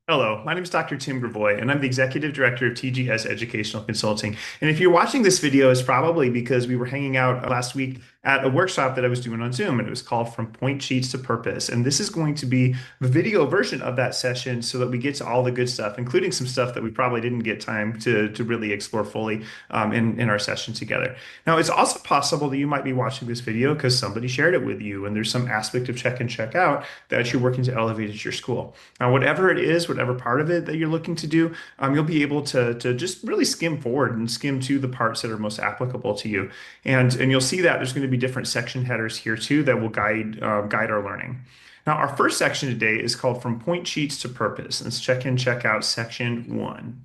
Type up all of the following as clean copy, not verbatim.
Hello, my name is Dr. Tim Grivois, and I'm the Executive Director of TGS Educational Consulting. And if you're watching this video, it's probably because we were hanging out last week at a workshop that I was doing on Zoom, and it was called From Point Sheets to Purpose. And this is going to be the video version of that session so that we get to all the good stuff, including some stuff that we probably didn't get time to really explore fully in our session together. Now, it's also possible that you might be watching this video because somebody shared it with you, and there's some aspect of check and check out that you're working to elevate at your school. Now, whatever it is, whatever part of it that you're looking to do, you'll be able to just really skim forward and skim to the parts that are most applicable to you. And you'll see that there's going to be different section headers here too that will guide our learning. Now, our first section today is called From Point Sheets to Purpose. Let's check in, check out section 1.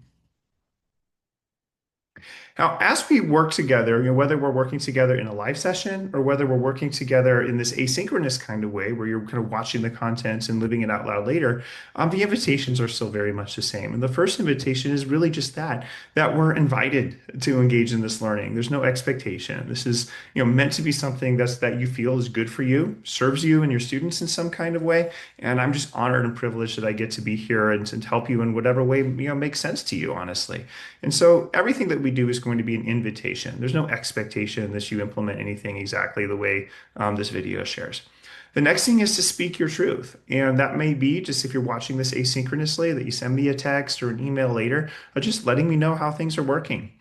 Now, as we work together, whether we're working together in a live session or whether we're working together in this asynchronous kind of way where you're kind of watching the content and living it out loud later, the invitations are still very much the same. And the first invitation is really just that we're invited to engage in this learning. There's no expectation. This is, meant to be something that you feel is good for you, serves you and your students in some kind of way. And I'm just honored and privileged that I get to be here and to help you in whatever way, makes sense to you, honestly. And so everything that we do is going to be an invitation. There's no expectation that you implement anything exactly the way this video shares. The next thing is to speak your truth. And that may be just if you're watching this asynchronously, that you send me a text or an email later, or just letting me know how things are working.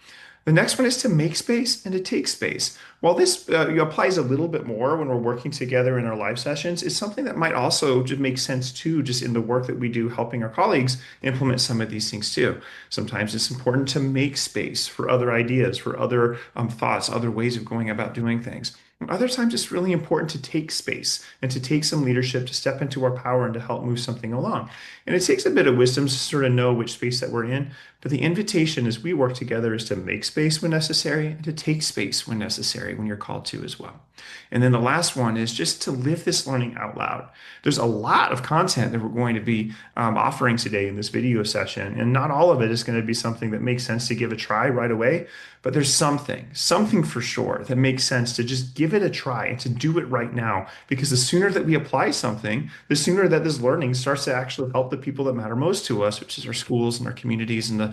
The next one is to make space and to take space. While this applies a little bit more when we're working together in our live sessions, it's something that might also just make sense too, just in the work that we do helping our colleagues implement some of these things too. Sometimes it's important to make space for other ideas, for other thoughts, other ways of going about doing things. Other times, it's really important to take space and to take some leadership to step into our power and to help move something along. And it takes a bit of wisdom to sort of know which space that we're in. But the invitation as we work together is to make space when necessary and to take space when necessary, when you're called to as well. And then the last one is just to live this learning out loud. There's a lot of content that we're going to be offering today in this video session, and not all of it is going to be something that makes sense to give a try right away, but there's something for sure that makes sense to just give it a try and to do it right now, because the sooner that we apply something, the sooner that this learning starts to actually help the people that matter most to us, which is our schools and our communities and the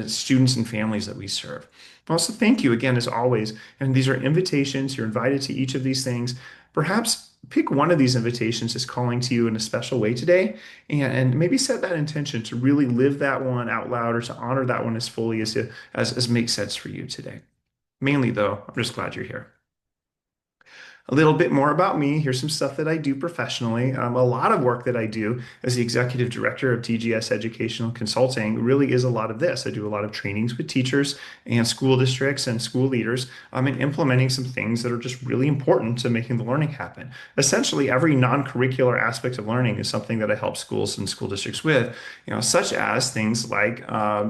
students and families that we serve. Also, thank you again, as always. And these are invitations. You're invited to each of these things. Perhaps pick one of these invitations as calling to you in a special way today, and maybe set that intention to really live that one out loud or to honor that one as fully as makes sense for you today. Mainly, though, I'm just glad you're here. A little bit more about me. Here's some stuff that I do professionally. A lot of work that I do as the executive director of TGS Educational Consulting really is a lot of this. I do a lot of trainings with teachers and school districts and school leaders in implementing some things that are just really important to making the learning happen. Essentially, every non-curricular aspect of learning is something that I help schools and school districts with, such as things like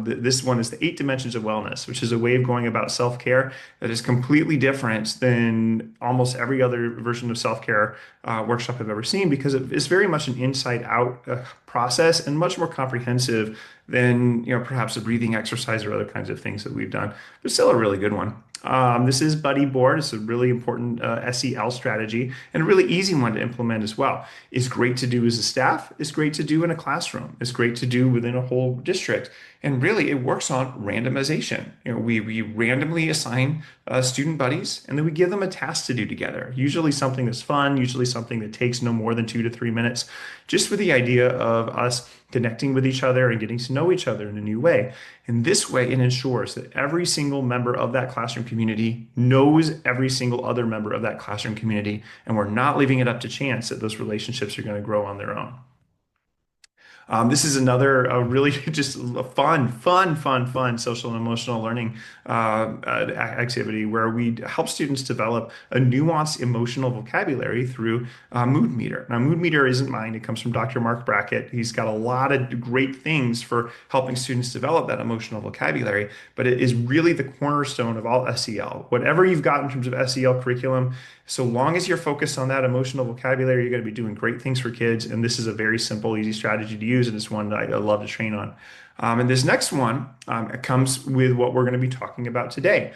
this one is the 8 dimensions of wellness, which is a way of going about self-care that is completely different than almost every other version of self-care workshop I've ever seen, because it's very much an inside-out process and much more comprehensive than perhaps a breathing exercise or other kinds of things that we've done, but still a really good one. This is Buddy Board. It's a really important SEL strategy and a really easy one to implement as well. It's great to do as a staff. It's great to do in a classroom. It's great to do within a whole district. And really, it works on randomization. We randomly assign student buddies, and then we give them a task to do together. Usually something that's fun, usually something that takes no more than 2 to 3 minutes, just with the idea of us connecting with each other and getting to know each other in a new way. And this way, it ensures that every single member of that classroom community knows every single other member of that classroom community, and we're not leaving it up to chance that those relationships are going to grow on their own. This is another really just a fun social and emotional learning activity where we help students develop a nuanced emotional vocabulary through Mood Meter. Now, Mood Meter isn't mine. It comes from Dr. Mark Brackett. He's got a lot of great things for helping students develop that emotional vocabulary, but it is really the cornerstone of all SEL. Whatever you've got in terms of SEL curriculum, so long as you're focused on that emotional vocabulary, you're going to be doing great things for kids. And this is a very simple, easy strategy to use, and it's one that I love to train on. And this next one comes with what we're going to be talking about today.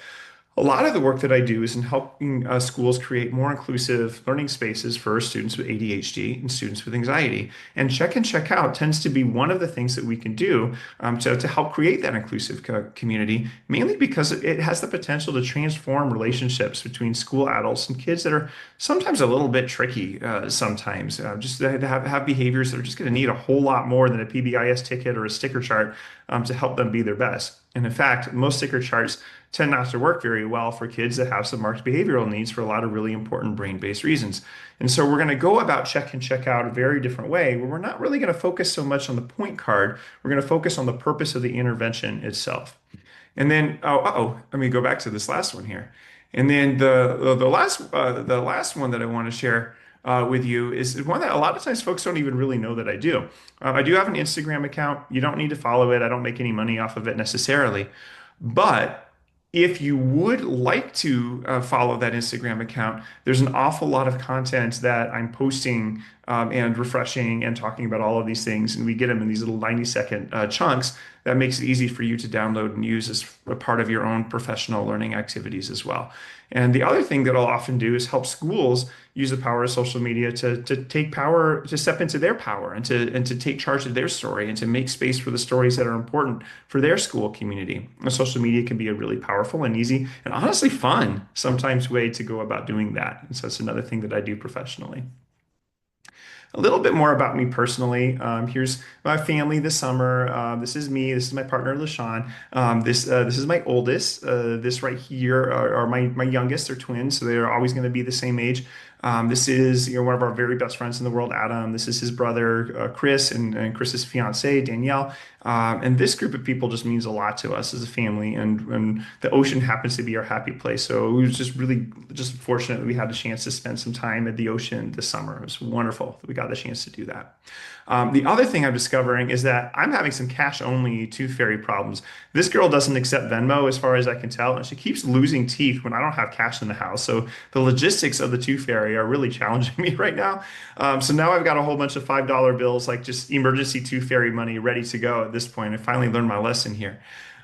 A lot of the work that I do is in helping schools create more inclusive learning spaces for students with ADHD and students with anxiety. And check in, check out tends to be one of the things that we can do to help create that inclusive community, mainly because it has the potential to transform relationships between school adults and kids that are sometimes a little bit tricky, sometimes. Just to have behaviors that are just going to need a whole lot more than a PBIS ticket or a sticker chart to help them be their best. And in fact, most sticker charts tend not to work very well for kids that have some marked behavioral needs for a lot of really important brain-based reasons. And so we're going to go about check and check out a very different way where we're not really going to focus so much on the point card. We're going to focus on the purpose of the intervention itself. And then, let me go back to this last one here. And then the last one that I want to share with you is one that a lot of times folks don't even really know that I do. I do have an Instagram account. You don't need to follow it. I don't make any money off of it necessarily. But if you would like to follow that Instagram account, there's an awful lot of content that I'm posting and refreshing and talking about all of these things. And we get them in these little 90-second chunks that makes it easy for you to download and use as a part of your own professional learning activities as well. And the other thing that I'll often do is help schools use the power of social media to take power, to step into their power and to take charge of their story and to make space for the stories that are important for their school community. And social media can be a really powerful and easy and honestly fun sometimes way to go about doing that. And so that's another thing that I do professionally. A little bit more about me personally. Here's my family this summer. This is me. This is my partner, LaShawn. This is my oldest. This right here are my youngest. They're twins, so they're always going to be the same age. This is one of our very best friends in the world, Adam. This is his brother, Chris, and Chris's fiance, Danielle. And this group of people just means a lot to us as a family. And the ocean happens to be our happy place. So we was just really just fortunate that we had the chance to spend some time at the ocean this summer. It was wonderful that we got the chance to do that. The other thing I'm discovering is that I'm having some cash only tooth fairy problems. This girl doesn't accept Venmo as far as I can tell, and she keeps losing teeth when I don't have cash in the house. So the logistics of the tooth fairy are really challenging me right now. So now I've got a whole bunch of $5 bills, like just emergency tooth fairy money ready to go at this point. I finally learned my lesson here.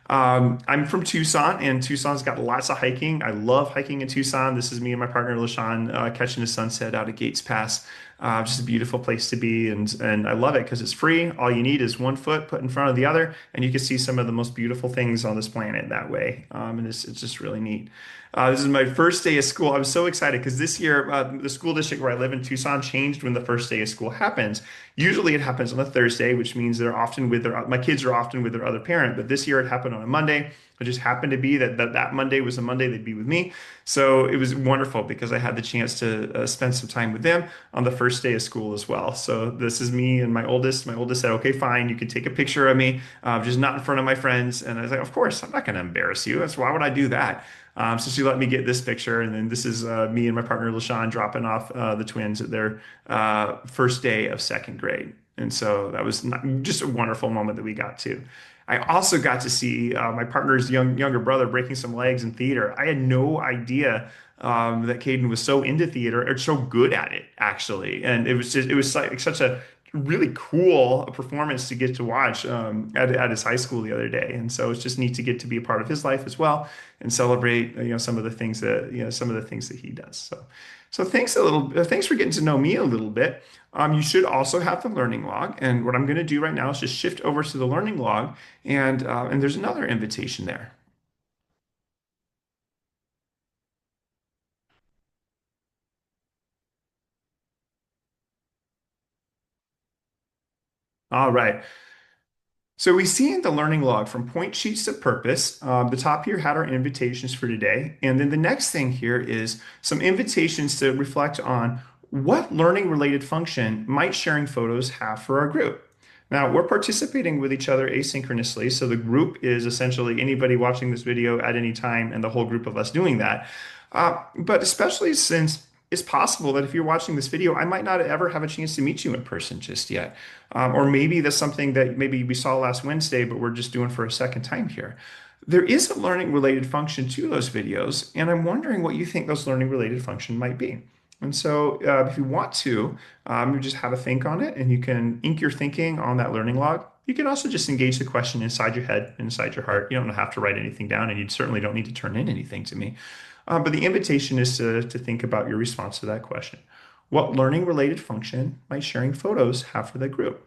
I'm from Tucson, and Tucson's got lots of hiking. I love hiking in Tucson. This is me and my partner LaShawn catching the sunset out at Gates Pass. Just a beautiful place to be, and I love it because it's free. All you need is one foot put in front of the other, and you can see some of the most beautiful things on this planet that way. And it's just really neat. This is my first day of school. I'm so excited because this year, the school district where I live in Tucson changed when the first day of school happens. Usually it happens on a Thursday, which means they're often with my kids are often with their other parent. But this year it happened on a Monday. It just happened to be that Monday was a Monday they'd be with me. So it was wonderful because I had the chance to spend some time with them on the first day of school as well. So this is me and my oldest. My oldest said, okay, fine, you can take a picture of me, just not in front of my friends. And I was like, of course, I'm not going to embarrass you. That's why would I do that? So she let me get this picture, and then this is me and my partner LaShawn dropping off the twins at their first day of second grade. And so that was just a wonderful moment that we got to. I also got to see my partner's younger brother breaking some legs in theater. I had no idea that Caden was so into theater or so good at it, actually. And it was like such a really cool performance to get to watch at his high school the other day. And so it's just neat to get to be a part of his life as well and celebrate, some of the things that, some of the things that he does. So thanks for getting to know me a little bit. You should also have the learning log. And what I'm going to do right now is just shift over to the learning log, and there's another invitation there. All right. So we see in the learning log from point sheets to purpose, the top here had our invitations for today. And then the next thing here is some invitations to reflect on what learning related function might sharing photos have for our group. Now we're participating with each other asynchronously. So the group is essentially anybody watching this video at any time and the whole group of us doing that. But especially since it's possible that if you're watching this video, I might not ever have a chance to meet you in person just yet. Or maybe that's something that maybe we saw last Wednesday, but we're just doing for a second time here. There is a learning related function to those videos, and I'm wondering what you think those learning related function might be. And so if you want to, you just have a think on it and you can ink your thinking on that learning log. You can also just engage the question inside your head, inside your heart. You don't have to write anything down, and you certainly don't need to turn in anything to me. But the invitation is to think about your response to that question. What learning related function might sharing photos have for the group?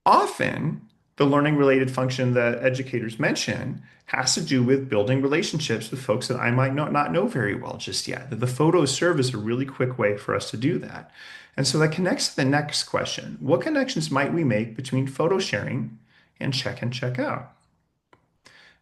Often, the learning related function that educators mention has to do with building relationships with folks that I might not know very well just yet. That the photos serve as a really quick way for us to do that. And so that connects to the next question. What connections might we make between photo sharing and check out?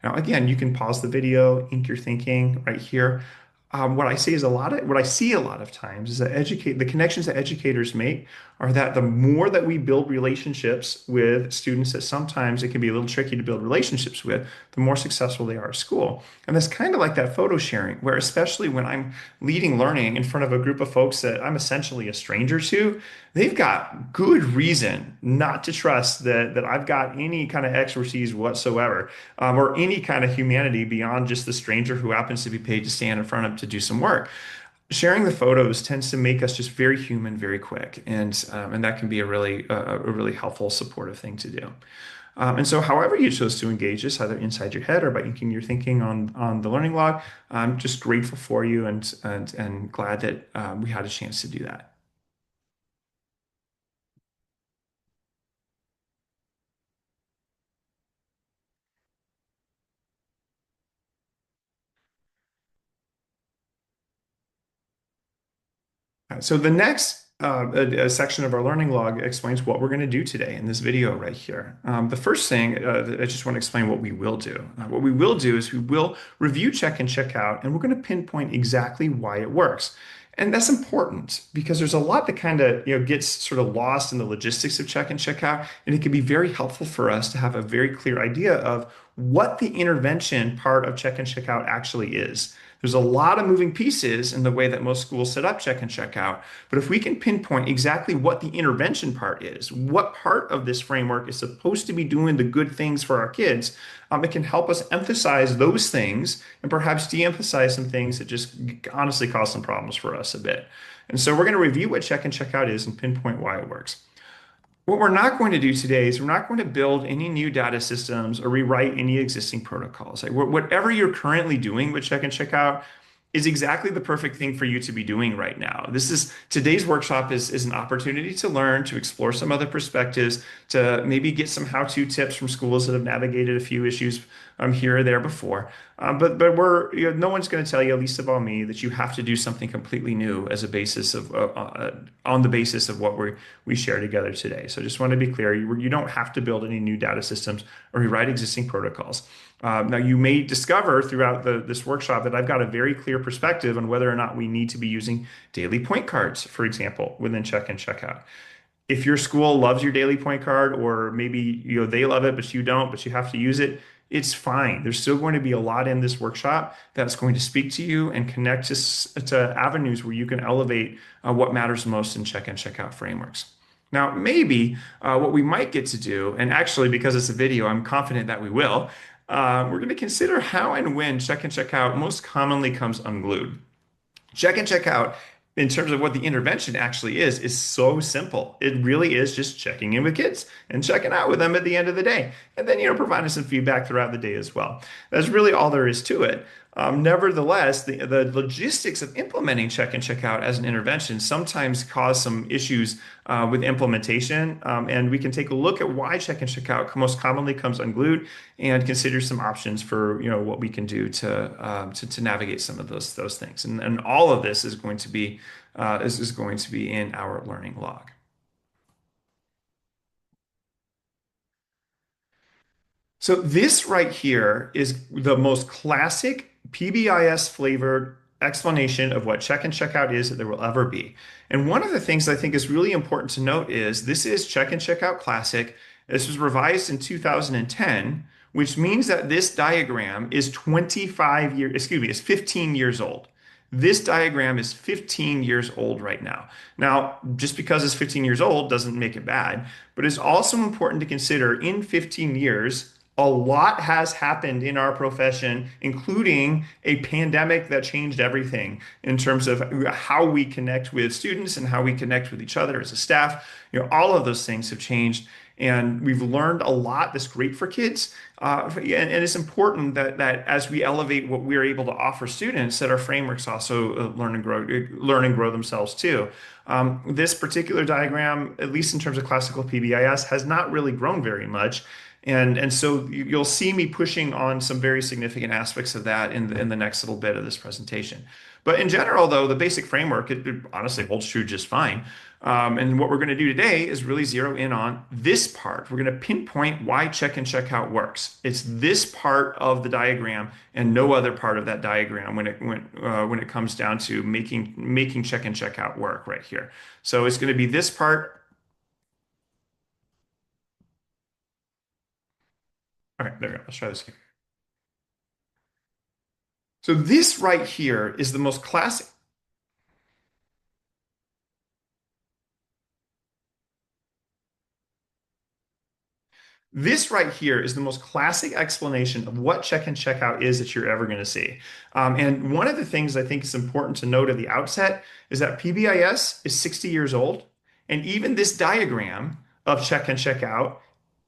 Now, again, you can pause the video, ink your thinking right here. What I say is what I see a lot of times is that the connections that educators make are that the more that we build relationships with students that sometimes it can be a little tricky to build relationships with, the more successful they are at school. And that's kind of like that photo sharing, where especially when I'm leading learning in front of a group of folks that I'm essentially a stranger to, they've got good reason not to trust that I've got any kind of expertise whatsoever, or any kind of humanity beyond just the stranger who happens to be paid to stand in front of to do some work. Sharing the photos tends to make us just very human very quick, and that can be a really helpful supportive thing to do. And so, however you chose to engage this, either inside your head or by inking your thinking on the learning log, I'm just grateful for you and glad that we had a chance to do that. So the next a section of our learning log explains what we're going to do today in this video right here. The first thing, I just want to explain what we will do. What we will do is we will review check and check out, and we're going to pinpoint exactly why it works. And that's important because there's a lot that kind of gets sort of lost in the logistics of check and check out, and it can be very helpful for us to have a very clear idea of what the intervention part of check and check out actually is. There's a lot of moving pieces in the way that most schools set up check and check out. But if we can pinpoint exactly what the intervention part is, what part of this framework is supposed to be doing the good things for our kids, it can help us emphasize those things and perhaps de-emphasize some things that just honestly cause some problems for us a bit. And so we're going to review what check and check out is and pinpoint why it works. What we're not going to do today is we're not going to build any new data systems or rewrite any existing protocols. Like whatever you're currently doing with check and check out is exactly the perfect thing for you to be doing right now. Today's workshop is an opportunity to learn, to explore some other perspectives, to maybe get some how-to tips from schools that have navigated a few issues here or there before. But no one's going to tell you, least of all me, that you have to do something completely new as a basis of on the basis of what we share together today. So I just want to be clear, you don't have to build any new data systems or rewrite existing protocols. Now, you may discover throughout this workshop that I've got a very clear perspective on whether or not we need to be using daily point cards, for example, within check and check out. If your school loves your daily point card, or maybe they love it but you don't, but you have to use it, it's fine. There's still going to be a lot in this workshop that's going to speak to you and connect to avenues where you can elevate what matters most in check and check out frameworks. Now, maybe what we might get to do, and actually because it's a video, I'm confident that we will, we're going to consider how and when check and check out most commonly comes unglued. Check and check out, in terms of what the intervention actually is so simple. It really is just checking in with kids and checking out with them at the end of the day. And then, providing some feedback throughout the day as well. That's really all there is to it. Nevertheless, the logistics of implementing check and check out as an intervention sometimes cause some issues with implementation. And we can take a look at why check and check out most commonly comes unglued and consider some options for what we can do to navigate some of those things. And all of this is going to be in our learning log. So this right here is the most classic PBIS flavored explanation of what check and check out is that there will ever be. And one of the things I think is really important to note is this is check and check out classic. This was revised in 2010, which means that this diagram is 15 years old. This diagram is 15 years old right now. Now, just because it's 15 years old doesn't make it bad, but it's also important to consider in 15 years, a lot has happened in our profession, including a pandemic that changed everything in terms of how we connect with students and how we connect with each other as a staff. All of those things have changed. And we've learned a lot that's great for kids. And it's important that as we elevate what we're able to offer students, that our frameworks also learn and grow themselves too. This particular diagram, at least in terms of classical PBIS, has not really grown very much. And so you'll see me pushing on some very significant aspects of that in the next little bit of this presentation. But in general, though, the basic framework, it honestly holds true just fine. And what we're going to do today is really zero in on this part. We're going to pinpoint why check and check out works. It's this part of the diagram and no other part of that diagram when it comes down to making check and check out work right here. So it's going to be this part. All right, there we go. Let's try this again. So this right here is the most classic. This right here is the most classic explanation of what check and check out is that you're ever going to see. And one of the things I think is important to note at the outset is that PBIS is 60 years old. And even this diagram of check and check out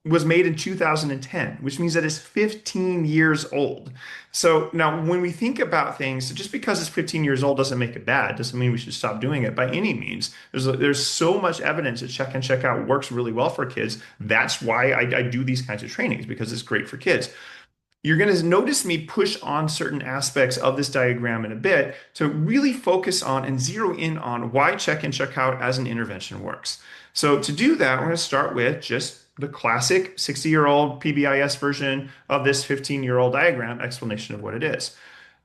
was made in 2010, which means that it's 15 years old. So now when we think about things, just because it's 15 years old doesn't make it bad, doesn't mean we should stop doing it by any means. There's so much evidence that check and check out works really well for kids. That's why I do these kinds of trainings, because it's great for kids. You're going to notice me push on certain aspects of this diagram in a bit to really focus on and zero in on why check and check out as an intervention works. So to do that, we're going to start with just the classic 60-year-old PBIS version of this 15-year-old diagram explanation of what it is.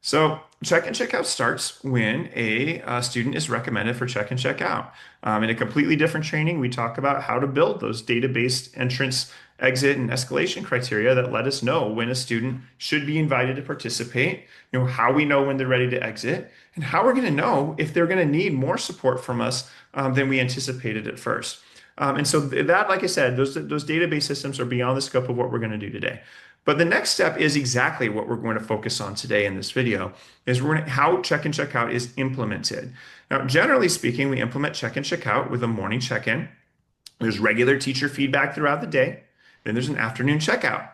So check and check out starts when a student is recommended for check and check out. In a completely different training, we talk about how to build those data-based entrance, exit, and escalation criteria that let us know when a student should be invited to participate, how we know when they're ready to exit, and how we're going to know if they're going to need more support from us than we anticipated at first. And so that, like I said, those database systems are beyond the scope of what we're going to do today. But the next step is exactly what we're going to focus on today in this video, is how check and check out is implemented. Now, generally speaking, we implement check and check out with a morning check-in. There's regular teacher feedback throughout the day. Then there's an afternoon checkout.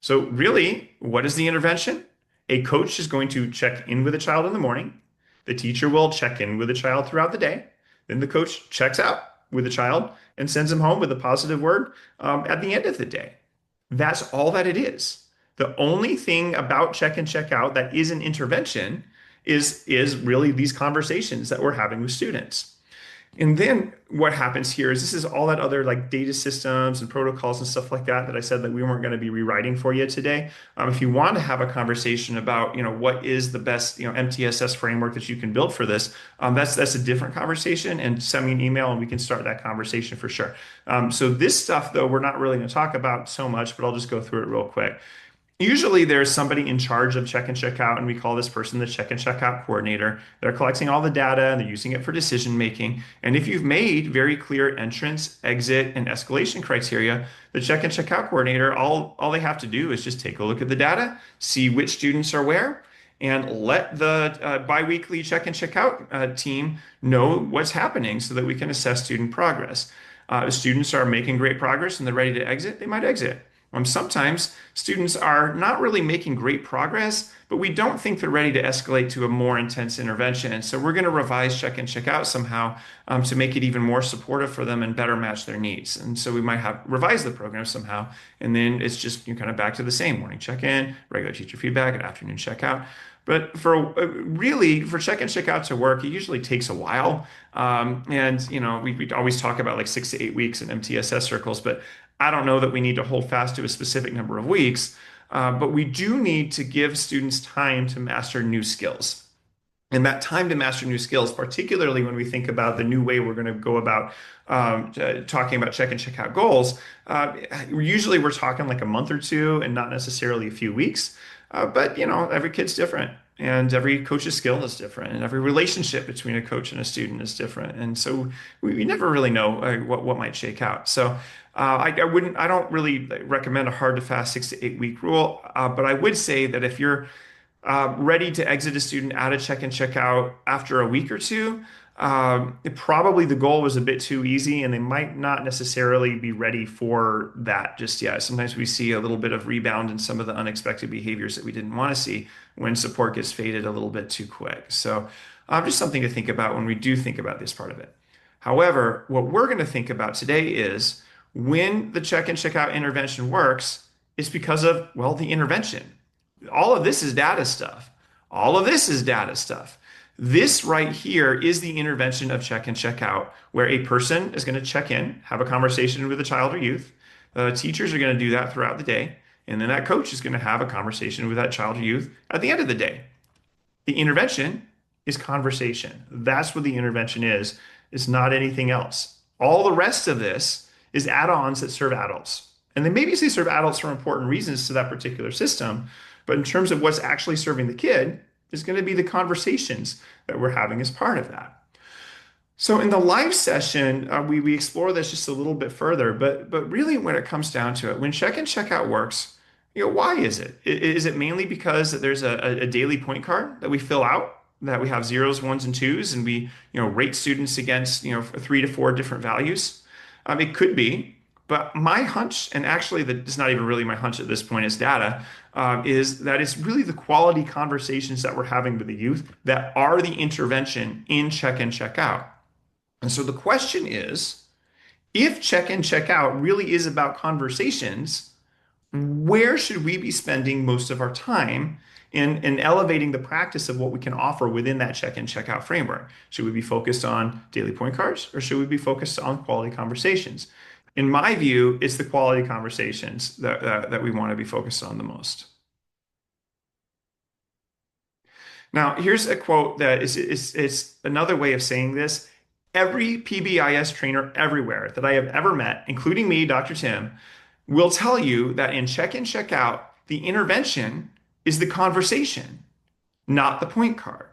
So really, what is the intervention? A coach is going to check in with a child in the morning. The teacher will check in with the child throughout the day. Then the coach checks out with the child and sends them home with a positive word at the end of the day. That's all that it is. The only thing about check and check out that is an intervention is really these conversations that we're having with students. And then what happens here is this is all that other like data systems and protocols and stuff like that I said that we weren't going to be rewriting for you today. If you want to have a conversation about what is the best MTSS framework that you can build for this, that's a different conversation. And send me an email and we can start that conversation for sure. So this stuff though we're not really going to talk about so much, but I'll just go through it real quick. Usually there's somebody in charge of check and check out, and we call this person the check and check out coordinator. They're collecting all the data and they're using it for decision making. And if you've made very clear entrance, exit, and escalation criteria, the check and check out coordinator, all they have to do is just take a look at the data, see which students are where, and let the biweekly check and check out team know what's happening so that we can assess student progress. If students are making great progress and they're ready to exit, they might exit. Sometimes students are not really making great progress, but we don't think they're ready to escalate to a more intense intervention. And so we're going to revise check and check out somehow to make it even more supportive for them and better match their needs. And so we might have revised the program somehow. And then it's just kind of back to the same morning check-in, regular teacher feedback, and afternoon checkout. But for check and check out to work, it usually takes a while. We always talk about like 6 to 8 weeks in MTSS circles, but I don't know that we need to hold fast to a specific number of weeks, but we do need to give students time to master new skills. And that time to master new skills, particularly when we think about the new way we're going to go about talking about check and check out goals, usually we're talking like a month or two and not necessarily a few weeks. But every kid's different, and every coach's skill is different, and every relationship between a coach and a student is different, and so we never really know what might shake out. So I don't really recommend a hard to fast 6 to 8 week rule, but I would say that if you're ready to exit a student out of check and check out after a week or two, probably the goal was a bit too easy, and they might not necessarily be ready for that just yet. Sometimes we see a little bit of rebound in some of the unexpected behaviors that we didn't want to see when support gets faded a little bit too quick. So, just something to think about when we do think about this part of it. However, what we're going to think about today is when the check in, check out intervention works, it's because of, well, the intervention. All of this is data stuff. All of this is data stuff. This right here is the intervention of check in, check out, where a person is going to check in, have a conversation with a child or youth. Teachers are going to do that throughout the day. And then that coach is going to have a conversation with that child or youth at the end of the day. The intervention is conversation. That's what the intervention is. It's not anything else. All the rest of this is add-ons that serve adults. And then maybe they serve adults for important reasons to that particular system. But in terms of what's actually serving the kid, is going to be the conversations that we're having as part of that. So in the live session, we explore this just a little bit further, but really when it comes down to it, when check in, check out works, why is it? Is it mainly because there's a daily point card that we fill out, that we have zeros, ones, and twos, and we rate students against 3 to 4 different values? It could be, but my hunch, and actually it's not even really my hunch at this point, is data, is that it's really the quality conversations that we're having with the youth that are the intervention in check in, check out. And so the question is, if check in, check out really is about conversations, where should we be spending most of our time in elevating the practice of what we can offer within that check in, check out framework? Should we be focused on daily point cards, or should we be focused on quality conversations? In my view, it's the quality conversations that we want to be focused on the most. Now, here's a quote that is another way of saying this. Every PBIS trainer everywhere that I have ever met, including me, Dr. Tim, will tell you that in check in, check out, the intervention is the conversation, not the point card.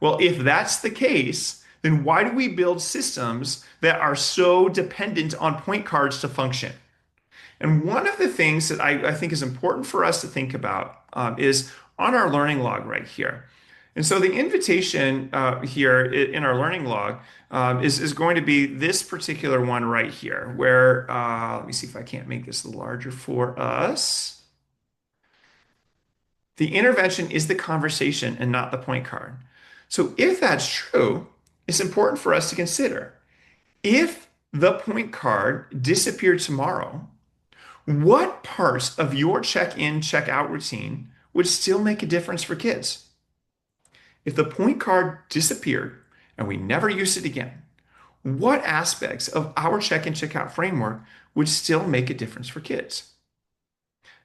Well, if that's the case, then why do we build systems that are so dependent on point cards to function? And one of the things that I think is important for us to think about is on our learning log right here. And so the invitation here in our learning log is going to be this particular one right here, where, let me see if I can't make this larger for us. The intervention is the conversation and not the point card. So if that's true, it's important for us to consider, if the point card disappeared tomorrow, what parts of your check-in, check-out routine would still make a difference for kids? If the point card disappeared and we never used it again, what aspects of our check-in, check-out framework would still make a difference for kids?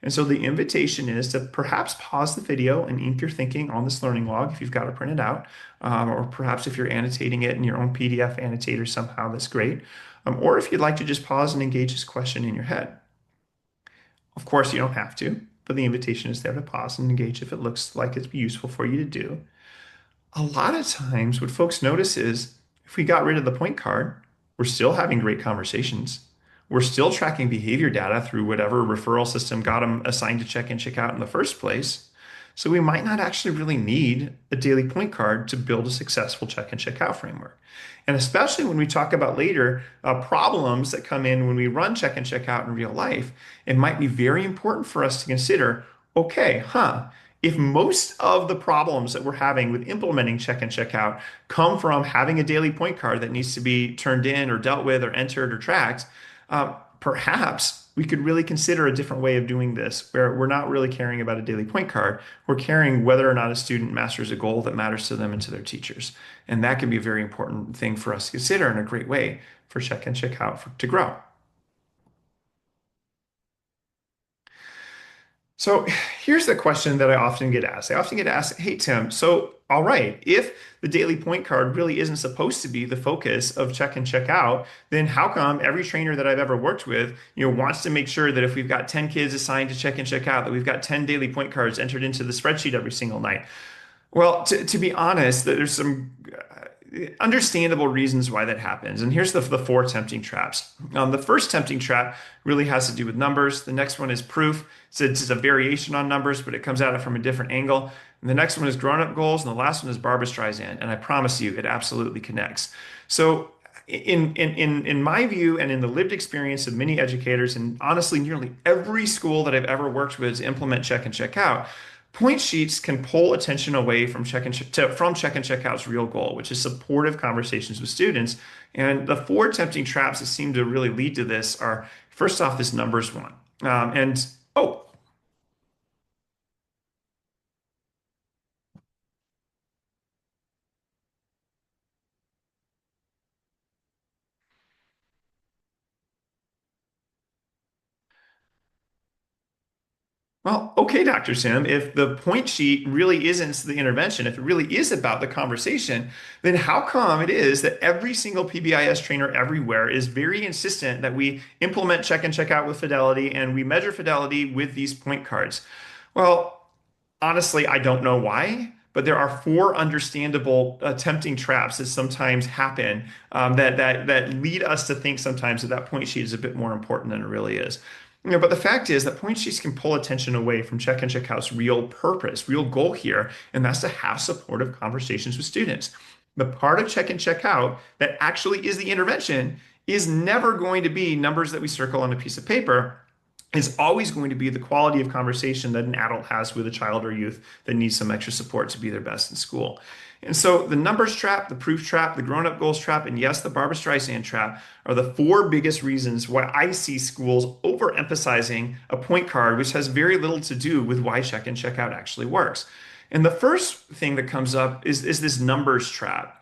And so the invitation is to perhaps pause the video and ink your thinking on this learning log if you've got it printed out, or perhaps if you're annotating it in your own PDF annotator somehow, that's great. Or if you'd like to just pause and engage this question in your head. Of course, you don't have to, but the invitation is there to pause and engage if it looks like it's useful for you to do. A lot of times what folks notice is if we got rid of the point card, we're still having great conversations. We're still tracking behavior data through whatever referral system got them assigned to check in, check out in the first place. So we might not actually really need a daily point card to build a successful check in, check out framework. And especially when we talk about later problems that come in when we run check in, check out in real life, it might be very important for us to consider, okay, if most of the problems that we're having with implementing check in, check out come from having a daily point card that needs to be turned in or dealt with or entered or tracked, perhaps we could really consider a different way of doing this, where we're not really caring about a daily point card. We're caring whether or not a student masters a goal that matters to them and to their teachers. And that can be a very important thing for us to consider and a great way for check in, check out to grow. So here's the question that I often get asked. I often get asked, hey, Tim, so all right, if the daily point card really isn't supposed to be the focus of check in, check out, then how come every trainer that I've ever worked with, wants to make sure that if we've got 10 kids assigned to check in, check out, that we've got 10 daily point cards entered into the spreadsheet every single night? Well, to be honest, there's some understandable reasons why that happens. And here's the four tempting traps. The first tempting trap really has to do with numbers. The next one is proof. So it's a variation on numbers, but it comes at it from a different angle. And the next one is grown-up goals. And the last one is Barbra Streisand. And I promise you, it absolutely connects. So in my view and in the lived experience of many educators and honestly nearly every school that I've ever worked with to implement check and check out, point sheets can pull attention away from check and check out's real goal, which is supportive conversations with students. And the four tempting traps that seem to really lead to this are first off, this numbers one. And oh, well, okay, Dr. Sim, if the point sheet really isn't the intervention, if it really is about the conversation, then how come it is that every single PBIS trainer everywhere is very insistent that we implement check and check out with fidelity and we measure fidelity with these point cards? Well, honestly, I don't know why, but there are four understandable tempting traps that sometimes happen that lead us to think sometimes that that point sheet is a bit more important than it really is. But the fact is that point sheets can pull attention away from check and check out's real purpose, real goal here, and that's to have supportive conversations with students. The part of check and check out that actually is the intervention is never going to be numbers that we circle on a piece of paper. Is always going to be the quality of conversation that an adult has with a child or youth that needs some extra support to be their best in school. And so the numbers trap, the proof trap, the grown-up goals trap, and yes, the Barbra Streisand trap are the four biggest reasons why I see schools overemphasizing a point card, which has very little to do with why check and check out actually works. And the first thing that comes up is this numbers trap.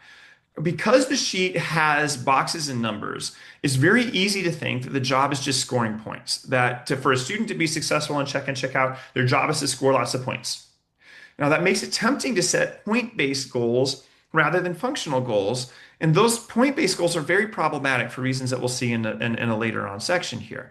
Because the sheet has boxes and numbers, it's very easy to think that the job is just scoring points. For a student to be successful in check and check out, their job is to score lots of points. Now, that makes it tempting to set point-based goals rather than functional goals. And those point-based goals are very problematic for reasons that we'll see in a later on section here.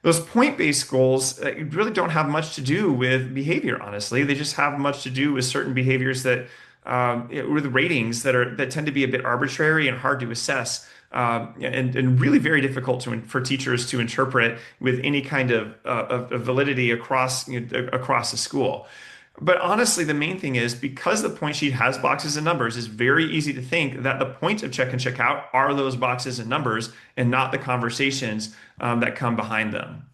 Those point-based goals really don't have much to do with behavior, honestly. They just have much to do with certain behaviors with ratings that tend to be a bit arbitrary and hard to assess, and really very difficult for teachers to interpret with any kind of validity across the school. But honestly, the main thing is because the point sheet has boxes and numbers, it's very easy to think that the point of check and check out are those boxes and numbers and not the conversations that come behind them.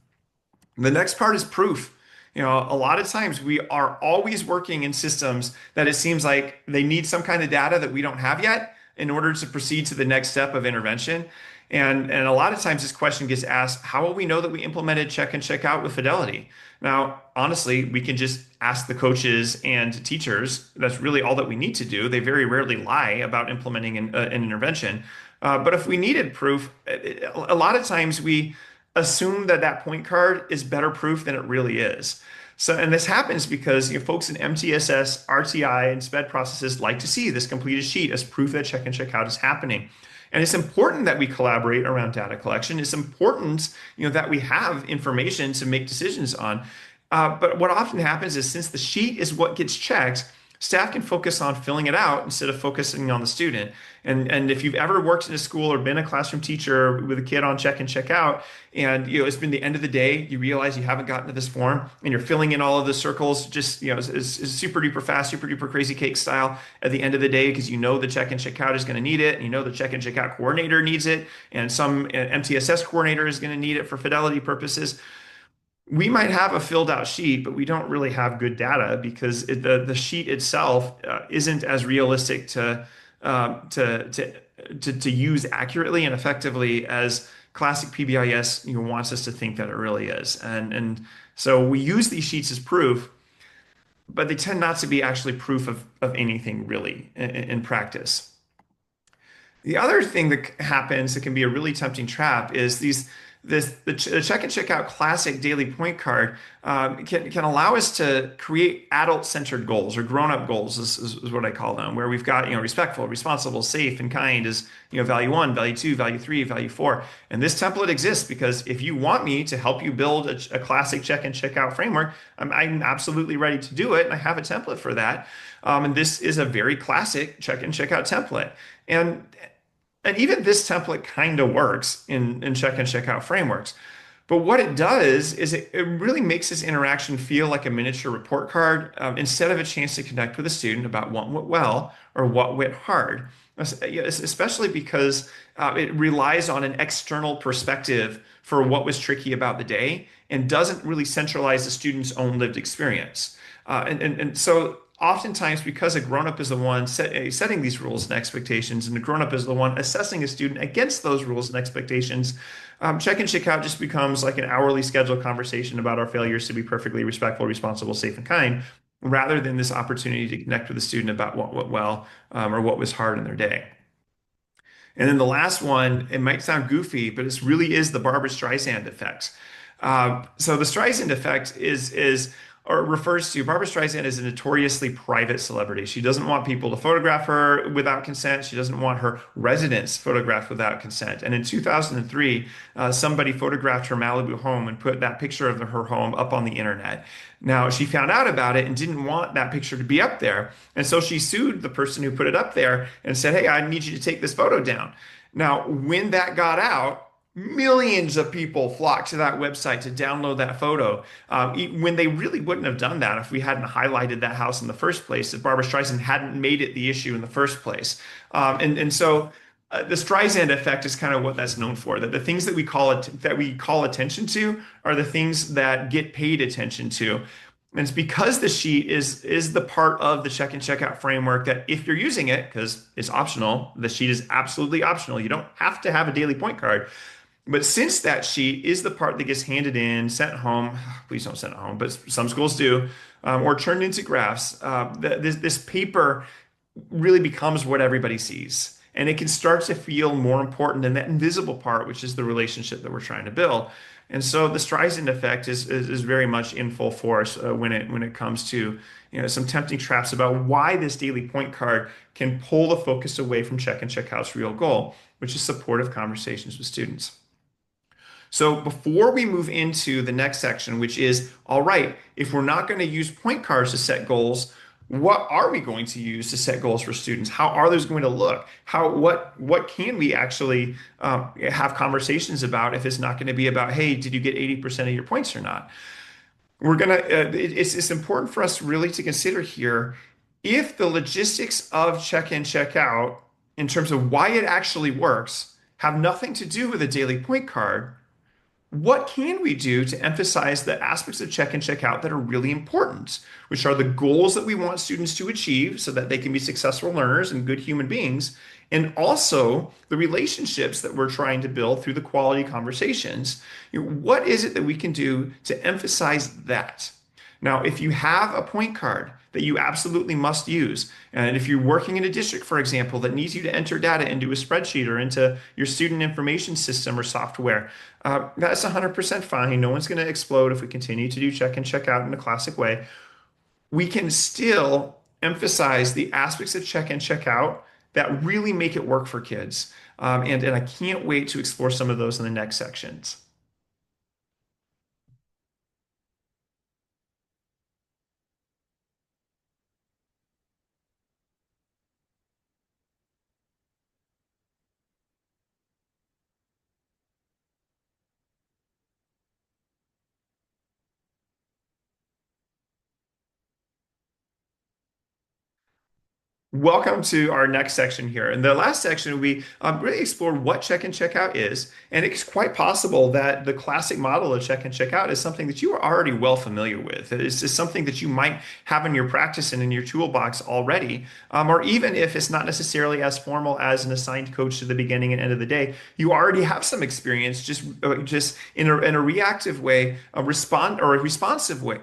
The next part is proof. A lot of times we are always working in systems that it seems like they need some kind of data that we don't have yet in order to proceed to the next step of intervention. And a lot of times this question gets asked, how will we know that we implemented check and check out with fidelity? Now, honestly, we can just ask the coaches and teachers. That's really all that we need to do. They very rarely lie about implementing an intervention. But if we needed proof, a lot of times we assume that that point card is better proof than it really is. So, and this happens because folks in MTSS, RTI, and SPED processes like to see this completed sheet as proof that check and check out is happening. And it's important that we collaborate around data collection. It's important, that we have information to make decisions on. But what often happens is since the sheet is what gets checked, staff can focus on filling it out instead of focusing on the student. And if you've ever worked in a school or been a classroom teacher with a kid on check and check out, and it's been the end of the day, you realize you haven't gotten to this form, and you're filling in all of the circles, just is super duper fast, super duper crazy cake style at the end of the day because the check and check out is going to need it, and the check and check out coordinator needs it, and some MTSS coordinator is going to need it for fidelity purposes. We might have a filled out sheet, but we don't really have good data because the sheet itself isn't as realistic to use accurately and effectively as classic PBIS wants us to think that it really is. And so we use these sheets as proof, but they tend not to be actually proof of anything really in practice. The other thing that happens that can be a really tempting trap is the check and check out classic daily point card can allow us to create adult-centered goals or grown-up goals is what I call them, where we've got, respectful, responsible, safe, and kind is, value one, value two, value three, value four. And this template exists because if you want me to help you build a classic check and check out framework, I'm absolutely ready to do it. And I have a template for that. And this is a very classic check and check out template. And and even this template kind of works in check and check out frameworks. But what it does is it really makes this interaction feel like a miniature report card instead of a chance to connect with a student about what went well or what went hard. Especially because it relies on an external perspective for what was tricky about the day and doesn't really centralize the student's own lived experience. And so oftentimes, because a grown-up is the one setting these rules and expectations, and the grown-up is the one assessing a student against those rules and expectations, check and check out just becomes like an hourly scheduled conversation about our failures to be perfectly respectful, responsible, safe, and kind, rather than this opportunity to connect with a student about what went well or what was hard in their day. And then the last one, it might sound goofy, but it really is the Barbara Streisand effect. So the Streisand effect is or refers to Barbara Streisand as a notoriously private celebrity. She doesn't want people to photograph her without consent. She doesn't want her residents photographed without consent. And in 2003, somebody photographed her Malibu home and put that picture of her home up on the internet. Now, she found out about it and didn't want that picture to be up there. And so she sued the person who put it up there and said, "Hey, I need you to take this photo down." Now, when that got out, millions of people flocked to that website to download that photo when they really wouldn't have done that if we hadn't highlighted that house in the first place, if Barbara Streisand hadn't made it the issue in the first place. And so the Streisand effect is kind of what that's known for, that the things that we call attention to are the things that get paid attention to. And it's because the sheet is the part of the check and check out framework that if you're using it, because it's optional, the sheet is absolutely optional. You don't have to have a daily point card. But since that sheet is the part that gets handed in, sent home, please don't send it home, but some schools do, or turned into graphs, this paper really becomes what everybody sees. And it can start to feel more important than that invisible part, which is the relationship that we're trying to build. And so the Streisand effect is very much in full force when it comes to some tempting traps about why this daily point card can pull the focus away from check and check out's real goal, which is supportive conversations with students. So before we move into the next section, which is, all right, if we're not going to use point cards to set goals, what are we going to use to set goals for students? How are those going to look? What can we actually have conversations about if it's not going to be about, hey, did you get 80% of your points or not? It's important for us really to consider here if the logistics of check in, check out, in terms of why it actually works, have nothing to do with a daily point card. What can we do to emphasize the aspects of check and check out that are really important, which are the goals that we want students to achieve so that they can be successful learners and good human beings, and also the relationships that we're trying to build through the quality conversations? What is it that we can do to emphasize that? Now, if you have a point card that you absolutely must use, and if you're working in a district, for example, that needs you to enter data into a spreadsheet or into your student information system or software, that's 100% fine. No one's going to explode if we continue to do check and check out in a classic way. We can still emphasize the aspects of check and check out that really make it work for kids. And I can't wait to explore some of those in the next sections. Welcome to our next section here. In the last section, we really explored what check and check out is. And it's quite possible that the classic model of check and check out is something that you are already well familiar with. It's just something that you might have in your practice and in your toolbox already. Or even if it's not necessarily as formal as an assigned coach to the beginning and end of the day, you already have some experience just in a reactive way, a responsive way.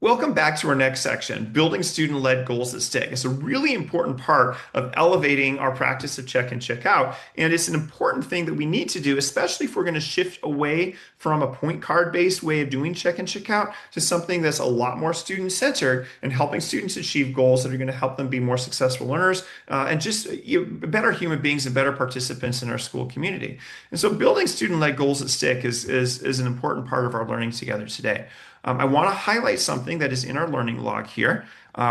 Welcome back to our next section, building student-led goals that stick. It's a really important part of elevating our practice of check and check out. And it's an important thing that we need to do, especially if we're going to shift away from a point card-based way of doing check and check out to something that's a lot more student-centered and helping students achieve goals that are going to help them be more successful learners and just better human beings and better participants in our school community. And so building student-led goals that stick is an important part of our learning together today. I want to highlight something that is in our learning log here.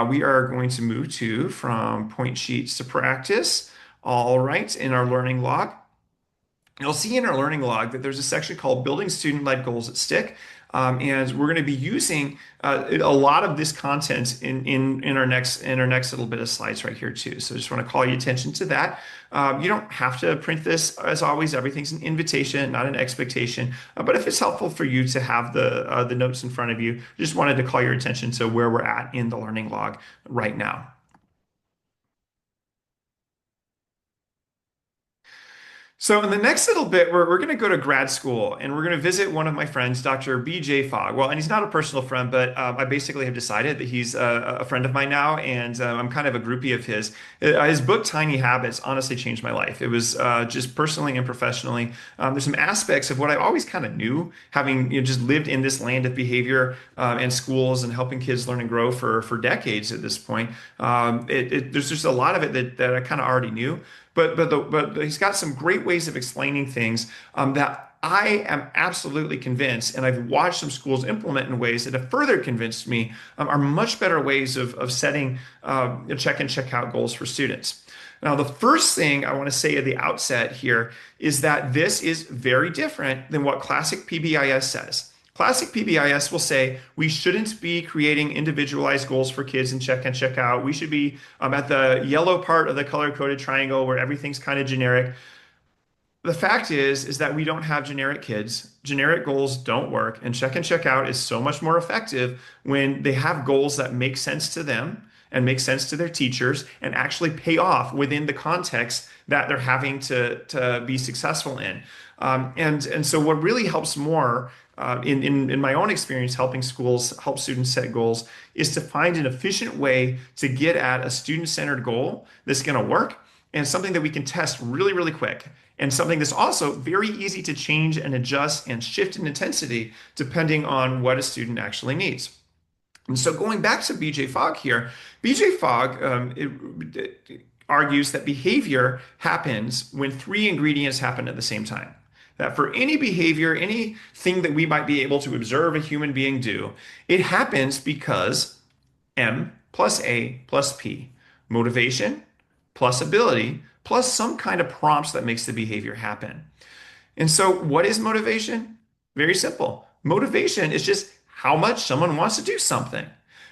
We are going to move to from point sheets to practice. All right, in our learning log, you'll see in our learning log that there's a section called Building Student-Led Goals That Stick. And we're going to be using a lot of this content in our next little bit of slides right here too. So I just want to call your attention to that. You don't have to print this. As always, everything's an invitation, not an expectation. But if it's helpful for you to have the notes in front of you, just wanted to call your attention to where we're at in the learning log right now. So in the next little bit, we're going to go to grad school and we're going to visit one of my friends, Dr. BJ Fogg. Well, and he's not a personal friend, but I basically have decided that he's a friend of mine now, and I'm kind of a groupie of his. His book, Tiny Habits, honestly changed my life. It was just personally and professionally. There's some aspects of what I always kind of knew, having just lived in this land of behavior and schools and helping kids learn and grow for decades at this point. There's just a lot of it that I kind of already knew. But he's got some great ways of explaining things that I am absolutely convinced, and I've watched some schools implement in ways that have further convinced me are much better ways of setting check and check out goals for students. Now, the first thing I want to say at the outset here is that this is very different than what classic PBIS says. Classic PBIS will say we shouldn't be creating individualized goals for kids and check out. We should be at the yellow part of the color-coded triangle where everything's kind of generic. The fact is that we don't have generic kids. Generic goals don't work, and check out is so much more effective when they have goals that make sense to them and make sense to their teachers and actually pay off within the context that they're having to be successful in. And so what really helps more in my own experience helping schools help students set goals is to find an efficient way to get at a student-centered goal that's going to work and something that we can test really, really quick. And something that's also very easy to change and adjust and shift in intensity depending on what a student actually needs. And so going back to BJ Fogg here, BJ Fogg argues that behavior happens when three ingredients happen at the same time. That for any behavior, anything that we might be able to observe a human being do, it happens because M plus A plus P, motivation plus ability plus some kind of prompts that makes the behavior happen. And so what is motivation? Very simple. Motivation is just how much someone wants to do something.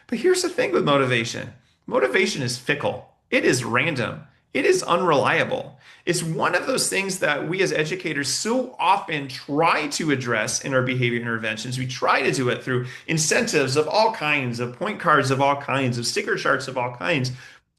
But here's the thing with motivation. Motivation is fickle. It is random. It is unreliable. It's one of those things that we as educators so often try to address in our behavior interventions. We try to do it through incentives of all kinds, of point cards of all kinds, of sticker charts of all kinds.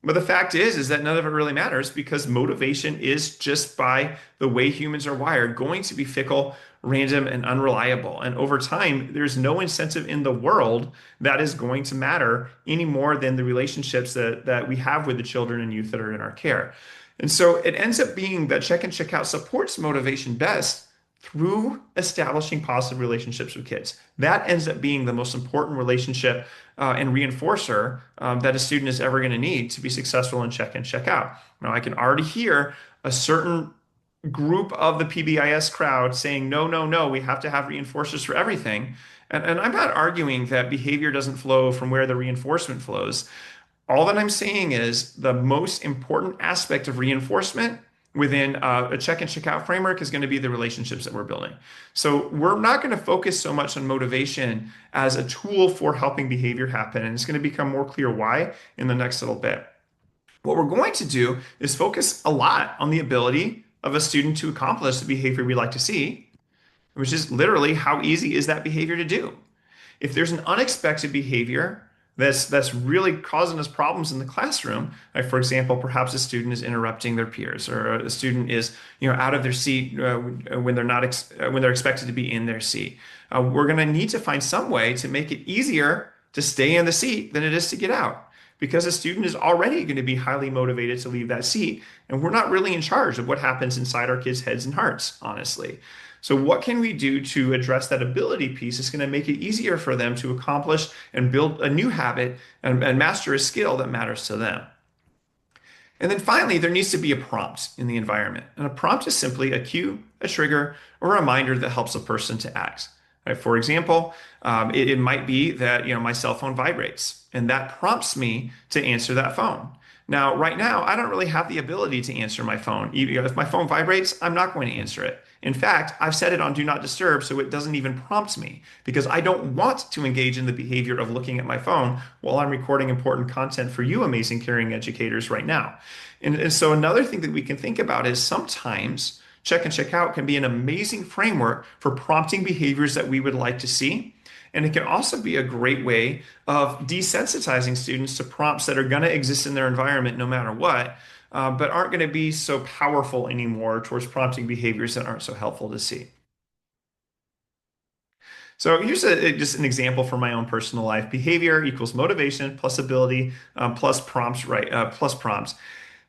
But the fact is that none of it really matters because motivation is just by the way humans are wired, going to be fickle, random, and unreliable. And over time, there's no incentive in the world that is going to matter any more than the relationships that we have with the children and youth that are in our care. And so it ends up being that check and check out supports motivation best through establishing positive relationships with kids. That ends up being the most important relationship and reinforcer that a student is ever going to need to be successful in check and check out. Now, I can already hear a certain group of the PBIS crowd saying, no, no, no, we have to have reinforcers for everything. And I'm not arguing that behavior doesn't flow from where the reinforcement flows. All that I'm saying is the most important aspect of reinforcement within a check and check out framework is going to be the relationships that we're building. So we're not going to focus so much on motivation as a tool for helping behavior happen. And it's going to become more clear why in the next little bit. What we're going to do is focus a lot on the ability of a student to accomplish the behavior we like to see, which is literally how easy is that behavior to do. If there's an unexpected behavior that's really causing us problems in the classroom, like for example, perhaps a student is interrupting their peers, or a student is out of their seat when they're expected to be in their seat. We're going to need to find some way to make it easier to stay in the seat than it is to get out because a student is already going to be highly motivated to leave that seat. And we're not really in charge of what happens inside our kids' heads and hearts, honestly. So, what can we do to address that ability piece? It's going to make it easier for them to accomplish and build a new habit and master a skill that matters to them. And then finally, there needs to be a prompt in the environment. And a prompt is simply a cue, a trigger, or a reminder that helps a person to act. Right? For example, it might be that my cell phone vibrates, and that prompts me to answer that phone. Now, right now, I don't really have the ability to answer my phone. If my phone vibrates, I'm not going to answer it. In fact, I've set it on Do Not Disturb so it doesn't even prompt me because I don't want to engage in the behavior of looking at my phone while I'm recording important content for you, amazing caring educators, right now. And so another thing that we can think about is sometimes check and check out can be an amazing framework for prompting behaviors that we would like to see. And it can also be a great way of desensitizing students to prompts that are going to exist in their environment no matter what, but aren't going to be so powerful anymore towards prompting behaviors that aren't so helpful to see. So here's just an example from my own personal life. Behavior equals motivation plus ability plus prompts, right? Plus prompts.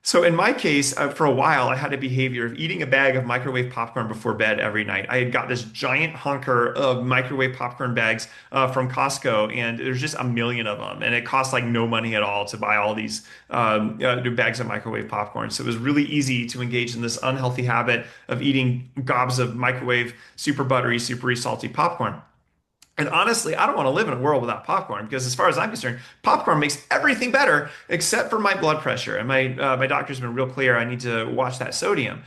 So in my case, for a while, I had a behavior of eating a bag of microwave popcorn before bed every night. I had got this giant hunker of microwave popcorn bags from Costco, and there's just a million of them, and it cost like no money at all to buy all these bags of microwave popcorn. So it was really easy to engage in this unhealthy habit of eating gobs of microwave, super buttery, super salty popcorn. And honestly, I don't want to live in a world without popcorn because, as far as I'm concerned, popcorn makes everything better except for my blood pressure. And my doctor's been real clear. I need to watch that sodium.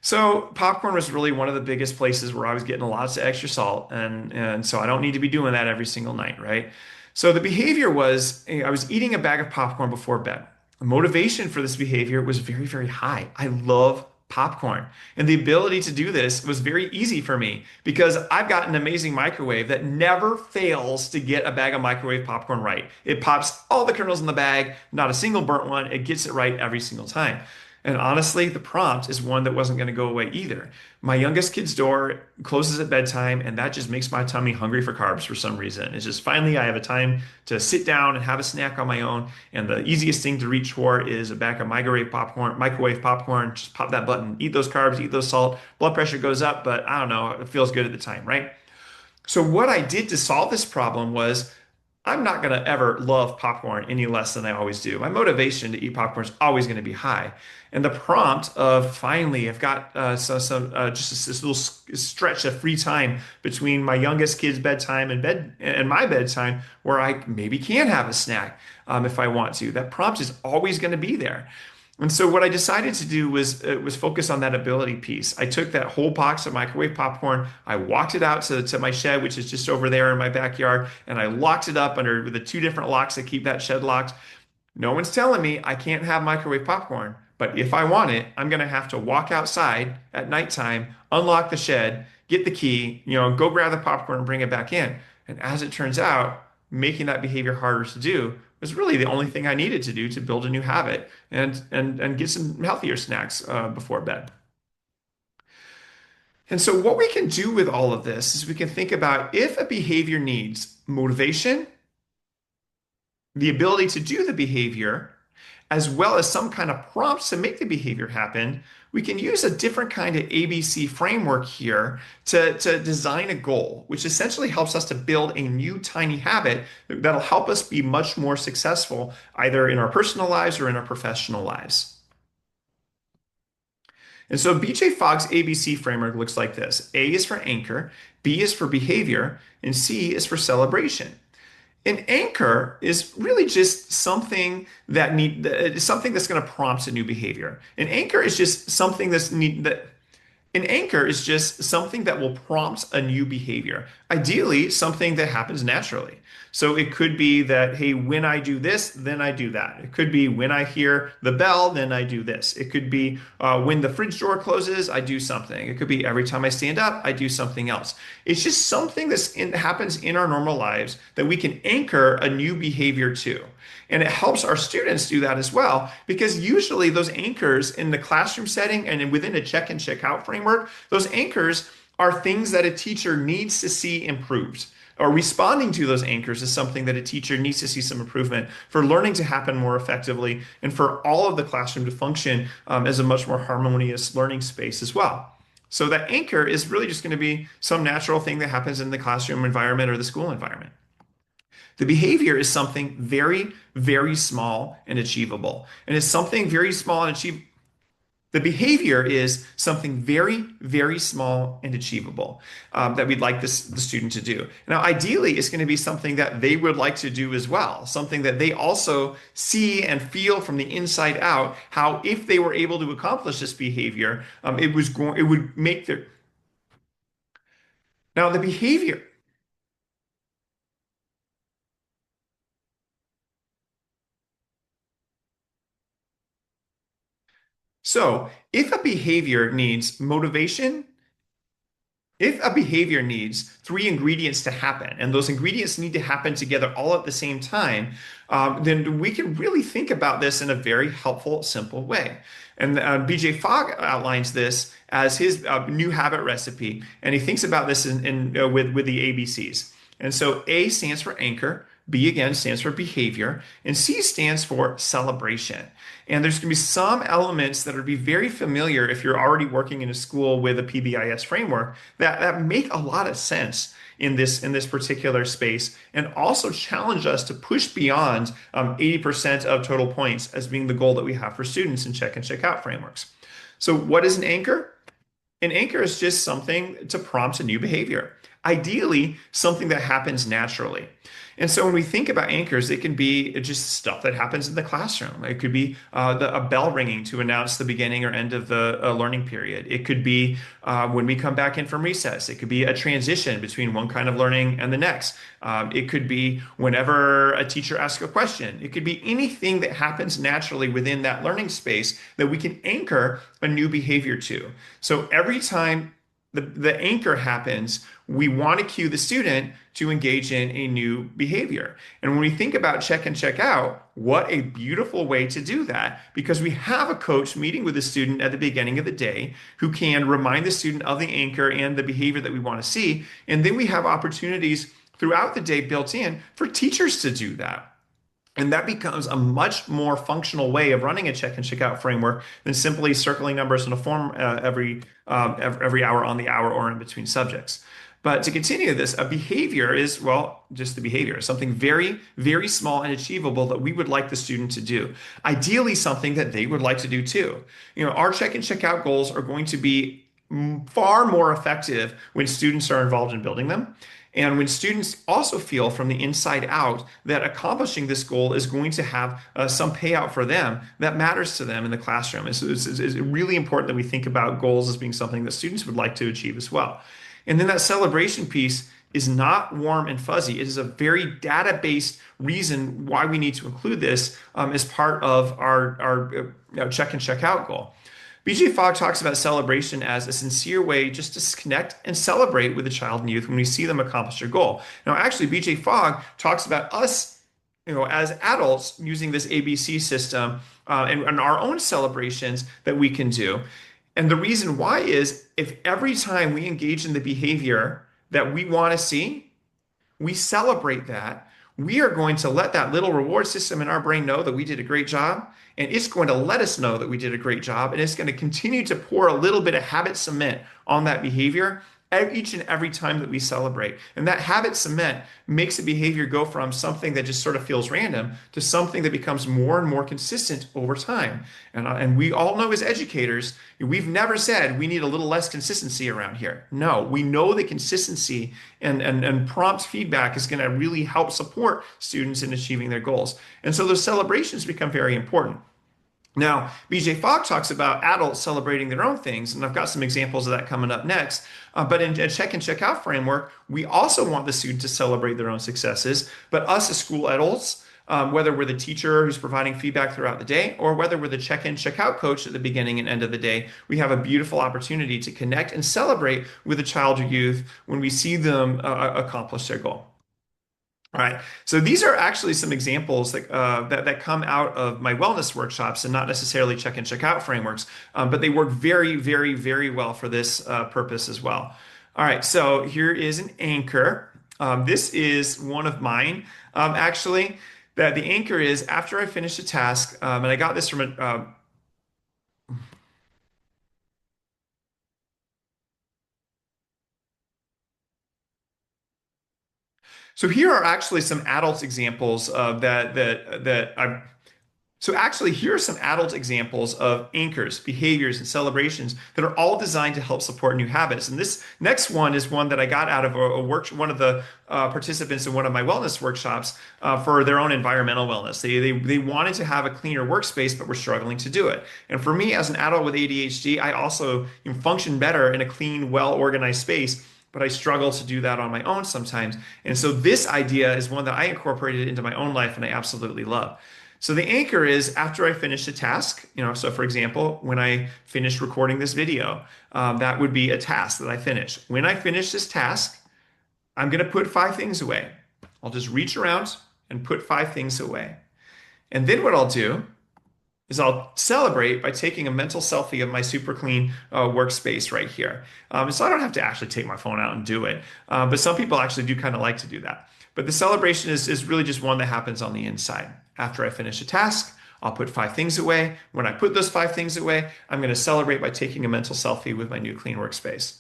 So popcorn was really one of the biggest places where I was getting lots of extra salt, and so I don't need to be doing that every single night, right? So the behavior was I was eating a bag of popcorn before bed. The motivation for this behavior was very, very high. I love popcorn. And the ability to do this was very easy for me because I've got an amazing microwave that never fails to get a bag of microwave popcorn right. It pops all the kernels in the bag, not a single burnt one. It gets it right every single time. And honestly, the prompt is one that wasn't going to go away either. My youngest kid's door closes at bedtime, and that just makes my tummy hungry for carbs for some reason. It's just finally I have a time to sit down and have a snack on my own. And the easiest thing to reach for is a bag of microwave popcorn. Just pop that button, eat those carbs, eat those salt. Blood pressure goes up, but I don't know, it feels good at the time, right? So what I did to solve this problem was I'm not going to ever love popcorn any less than I always do. My motivation to eat popcorn is always going to be high. And the prompt of finally, I've got just this little stretch of free time between my youngest kid's bedtime and my bedtime where I maybe can have a snack if I want to. That prompt is always going to be there. And so what I decided to do was focus on that ability piece. I took that whole box of microwave popcorn, I walked it out to my shed, which is just over there in my backyard, and I locked it up under the two different locks that keep that shed locked. No one's telling me I can't have microwave popcorn, but if I want it, I'm going to have to walk outside at nighttime, unlock the shed, get the key, go grab the popcorn and bring it back in. And as it turns out, making that behavior harder to do was really the only thing I needed to do to build a new habit and get some healthier snacks before bed. And so what we can do with all of this is we can think about if a behavior needs motivation, the ability to do the behavior, as well as some kind of prompts to make the behavior happen, we can use a different kind of ABC framework here to design a goal, which essentially helps us to build a new tiny habit that'll help us be much more successful either in our personal lives or in our professional lives. And so BJ Fogg's ABC framework looks like this. A is for anchor, B is for behavior, and C is for celebration. An anchor is really just something that's going to prompt a new behavior. An anchor is just something an anchor is just something that will prompt a new behavior. Ideally, something that happens naturally. So it could be that, hey, when I do this, then I do that. It could be when I hear the bell, then I do this. It could be when the fridge door closes, I do something. It could be every time I stand up, I do something else. It's just something that happens in our normal lives that we can anchor a new behavior to. And it helps our students do that as well, because usually those anchors in the classroom setting and within a check and check out framework, those anchors are things that a teacher needs to see improved. or responding to those anchors is something that a teacher needs to see some improvement for learning to happen more effectively and for all of the classroom to function as a much more harmonious learning space as well. So that anchor is really just going to be some natural thing that happens in the classroom environment or the school environment. The behavior is something very, very small and achievable. And it's something very small and achievable. The behavior is something very, very small and achievable that we'd like the student to do. Now, ideally, it's going to be something that they would like to do as well, something that they also see and feel from the inside out. How, if they were able to accomplish this behavior, it would make their now the behavior. So, if a behavior needs three ingredients to happen, and those ingredients need to happen together all at the same time, then we can really think about this in a very helpful, simple way. And BJ Fogg outlines this as his new habit recipe, and he thinks about this with the ABCs. And so A stands for anchor, B again stands for behavior, and C stands for celebration. And there's going to be some elements that are be very familiar if you're already working in a school with a PBIS framework that make a lot of sense in this particular space, and also challenge us to push beyond 80% of total points as being the goal that we have for students in check and check out frameworks. So what is an anchor? An anchor is just something to prompt a new behavior, ideally something that happens naturally. And so when we think about anchors, it can be just stuff that happens in the classroom. It could be a bell ringing to announce the beginning or end of the learning period. It could be when we come back in from recess. It could be a transition between one kind of learning and the next. It could be whenever a teacher asks a question. It could be anything that happens naturally within that learning space that we can anchor a new behavior to. So every time the anchor happens, we want to cue the student to engage in a new behavior. And when we think about check and check out, what a beautiful way to do that, because we have a coach meeting with the student at the beginning of the day who can remind the student of the anchor and the behavior that we want to see. And then we have opportunities throughout the day built in for teachers to do that. And that becomes a much more functional way of running a check and check out framework than simply circling numbers in a form every hour on the hour or in between subjects. But to continue this, a behavior is, well, just the behavior, something very, very small and achievable that we would like the student to do. Ideally, something that they would like to do too. Our check and check out goals are going to be far more effective when students are involved in building them. And when students also feel from the inside out that accomplishing this goal is going to have some payout for them that matters to them in the classroom. It's really important that we think about goals as being something that students would like to achieve as well. And then that celebration piece is not warm and fuzzy. It is a very data-based reason why we need to include this as part of our check and check out goal. BJ Fogg talks about celebration as a sincere way just to connect and celebrate with the child and youth when we see them accomplish their goal. Now, actually, BJ Fogg talks about us, as adults using this ABC system and our own celebrations that we can do. And the reason why is if every time we engage in the behavior that we want to see, we celebrate that, we are going to let that little reward system in our brain know that we did a great job, and it's going to let us know that we did a great job, and it's going to continue to pour a little bit of habit cement on that behavior each and every time that we celebrate. And that habit cement makes the behavior go from something that just sort of feels random to something that becomes more and more consistent over time. And we all know as educators, we've never said we need a little less consistency around here. No, we know that consistency and prompt feedback is going to really help support students in achieving their goals. And so those celebrations become very important. Now, BJ Fogg talks about adults celebrating their own things, and I've got some examples of that coming up next. But in a check and check out framework, we also want the student to celebrate their own successes. But us as school adults, whether we're the teacher who's providing feedback throughout the day, or whether we're the check in, check out coach at the beginning and end of the day, we have a beautiful opportunity to connect and celebrate with a child or youth when we see them accomplish their goal. All right. So these are actually some examples that come out of my wellness workshops and not necessarily check and check out frameworks, but they work very, very, very well for this purpose as well. All right. So here is an anchor. This is one of mine, actually. That the anchor is after I finish a task, and I got this from a. So here are actually some adult examples of that I So actually, here are some adult examples of anchors, behaviors, and celebrations that are all designed to help support new habits. And this next one is one that I got out of one of the participants in one of my wellness workshops for their own environmental wellness. They wanted to have a cleaner workspace, but were struggling to do it. And for me, as an adult with ADHD, I also function better in a clean, well-organized space. But I struggle to do that on my own sometimes. And so this idea is one that I incorporated into my own life and I absolutely love. So the anchor is after I finish a task, so for example, when I finish recording this video, that would be a task that I finish. When I finish this task, I'm going to put five things away. I'll just reach around and put five things away. And then what I'll do is I'll celebrate by taking a mental selfie of my super clean workspace right here. So I don't have to actually take my phone out and do it. But some people actually do kind of like to do that. But the celebration is really just one that happens on the inside. After I finish a task, I'll put five things away. When I put those five things away, I'm going to celebrate by taking a mental selfie with my new clean workspace.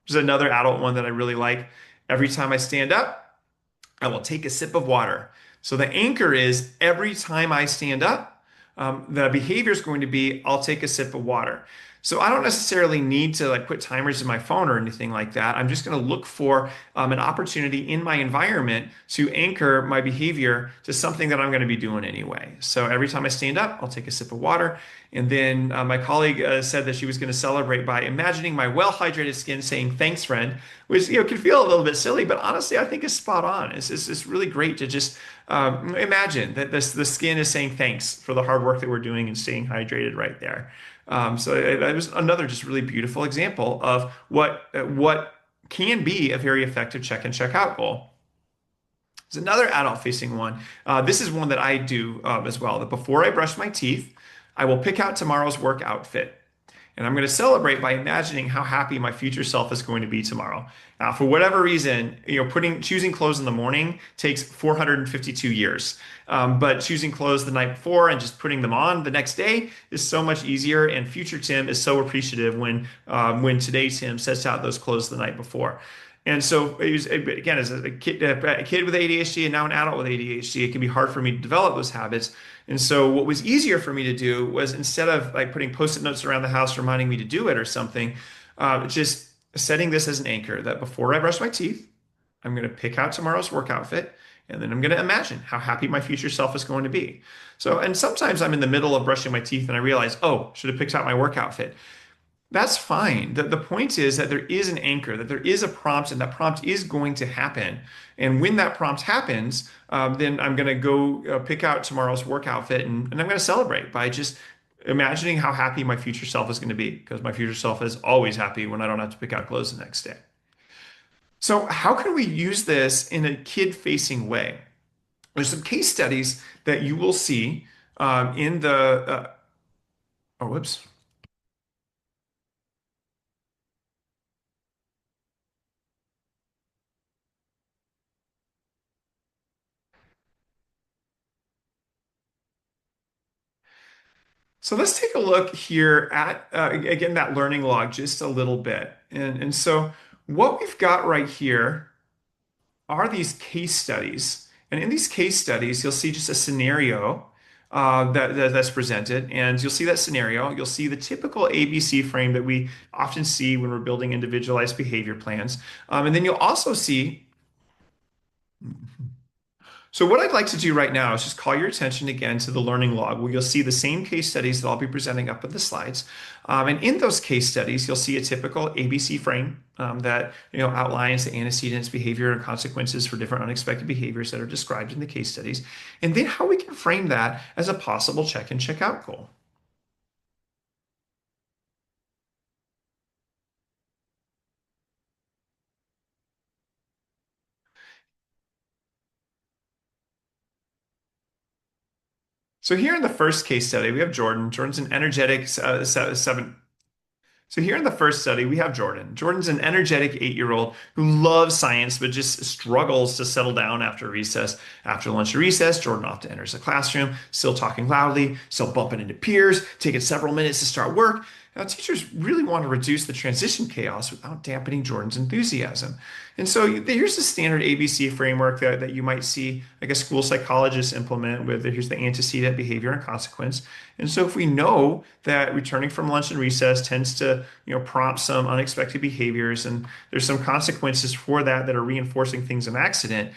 There's another adult one that I really like. Every time I stand up, I will take a sip of water. So the anchor is every time I stand up, the behavior is going to be I'll take a sip of water. So I don't necessarily need to like put timers in my phone or anything like that. I'm just going to look for an opportunity in my environment to anchor my behavior to something that I'm going to be doing anyway. So every time I stand up, I'll take a sip of water. And then my colleague said that she was going to celebrate by imagining my well-hydrated skin saying, "Thanks, friend," which can feel a little bit silly, but honestly, I think is spot on. It's really great to just imagine that the skin is saying thanks for the hard work that we're doing and staying hydrated right there. So it was another just really beautiful example of what can be a very effective check in, check out goal. There's another adult facing one. This is one that I do as well. That before I brush my teeth, I will pick out tomorrow's work outfit. And I'm going to celebrate by imagining how happy my future self is going to be tomorrow. For whatever reason, choosing clothes in the morning takes 452 years. But choosing clothes the night before and just putting them on the next day is so much easier. And future Tim is so appreciative when today Tim sets out those clothes the night before. And so, again, as a kid with ADHD and now an adult with ADHD, it can be hard for me to develop those habits. And so, what was easier for me to do was instead of like putting post-it notes around the house reminding me to do it or something, just setting this as an anchor that before I brush my teeth, I'm going to pick out tomorrow's work outfit, and then I'm going to imagine how happy my future self is going to be. So, and sometimes I'm in the middle of brushing my teeth and I realize, oh, should have picked out my work outfit. That's fine. The point is that there is an anchor, that there is a prompt, and that prompt is going to happen. And when that prompt happens, then I'm going to go pick out tomorrow's work outfit and I'm going to celebrate by just imagining how happy my future self is going to be, because my future self is always happy when I don't have to pick out clothes the next day. So, how can we use this in a kid-facing way? There's some case studies that you will see in the. Oh, whoops. So let's take a look here at, again, that learning log just a little bit. And so what we've got right here are these case studies. And in these case studies, you'll see just a scenario that's presented. And you'll see that scenario. You'll see the typical ABC frame that we often see when we're building individualized behavior plans. And then you'll also see so what I'd like to do right now is just call your attention again to the learning log where you'll see the same case studies that I'll be presenting up in the slides. And in those case studies, you'll see a typical ABC frame that outlines the antecedents, behavior, and consequences for different unexpected behaviors that are described in the case studies, and then how we can frame that as a possible check in, check out goal. So here in the first case study, we have Jordan. Jordan's an energetic seven. So here in the first study, we have Jordan. Jordan's an energetic 8-year-old who loves science, but just struggles to settle down after recess. After lunch or recess, Jordan often enters the classroom, still talking loudly, still bumping into peers, taking several minutes to start work. Now, teachers really want to reduce the transition chaos without dampening Jordan's enthusiasm. And so here's the standard ABC framework that you might see like a school psychologist implement with here's the antecedent, behavior, and consequence. And so if we know that returning from lunch and recess tends to, prompt some unexpected behaviors and there's some consequences for that are reinforcing things in accident,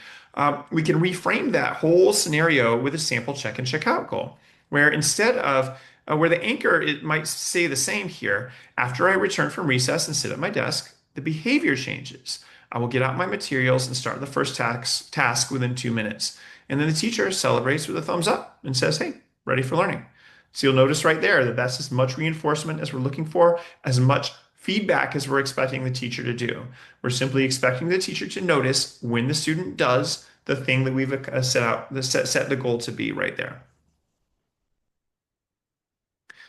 we can reframe that whole scenario with a sample check and check out goal, where instead of where the anchor, it might say the same here. After I return from recess and sit at my desk, the behavior changes. I will get out my materials and start the first task within 2 minutes. And then the teacher celebrates with a thumbs up and says, hey, ready for learning. So you'll notice right there that that's as much reinforcement as we're looking for, as much feedback as we're expecting the teacher to do. We're simply expecting the teacher to notice when the student does the thing that we've set the goal to be right there.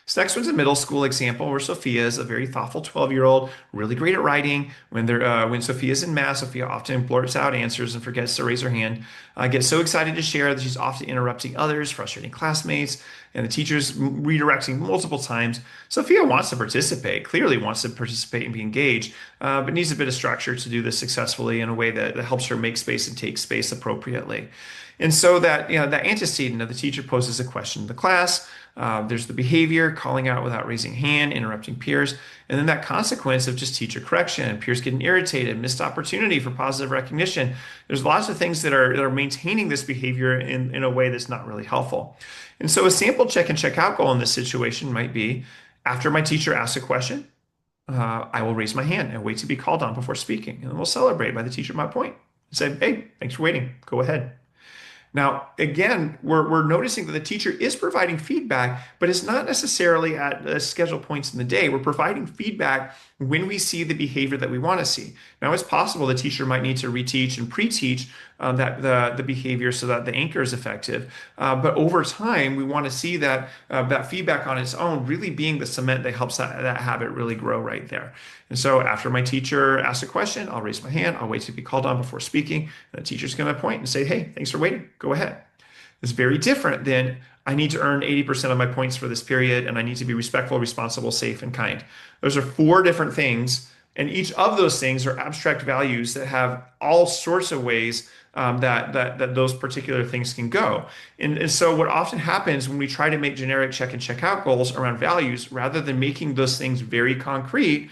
This next one's a middle school example where Sophia is a very thoughtful 12-year-old, really great at writing. When Sophia's in math, Sophia often blurts out answers and forgets to raise her hand. Gets so excited to share that she's often interrupting others, frustrating classmates, and the teacher's redirecting multiple times. Sophia wants to participate, clearly wants to participate and be engaged, but needs a bit of structure to do this successfully in a way that helps her make space and take space appropriately. And so that antecedent of the teacher poses a question to the class. There's the behavior, calling out without raising hand, interrupting peers, and then that consequence of just teacher correction, peers getting irritated, missed opportunity for positive recognition. There's lots of things that are maintaining this behavior in a way that's not really helpful. And so a sample check and check out goal in this situation might be, after my teacher asks a question, I will raise my hand and wait to be called on before speaking. And then we'll celebrate by the teacher my point and say, hey, thanks for waiting. Go ahead. Now, again, we're noticing that the teacher is providing feedback, but it's not necessarily at scheduled points in the day. We're providing feedback when we see the behavior that we want to see. Now, it's possible the teacher might need to reteach and pre-teach the behavior so that the anchor is effective. But over time, we want to see that feedback on its own really being the cement that helps that habit really grow right there. And so after my teacher asks a question, I'll raise my hand. I'll wait to be called on before speaking. And the teacher's going to point and say, hey, thanks for waiting. Go ahead. It's very different than I need to earn 80% of my points for this period, and I need to be respectful, responsible, safe, and kind. Those are 4 different things, and each of those things are abstract values that have all sorts of ways that those particular things can go. And so what often happens when we try to make generic check and check out goals around values, rather than making those things very concrete,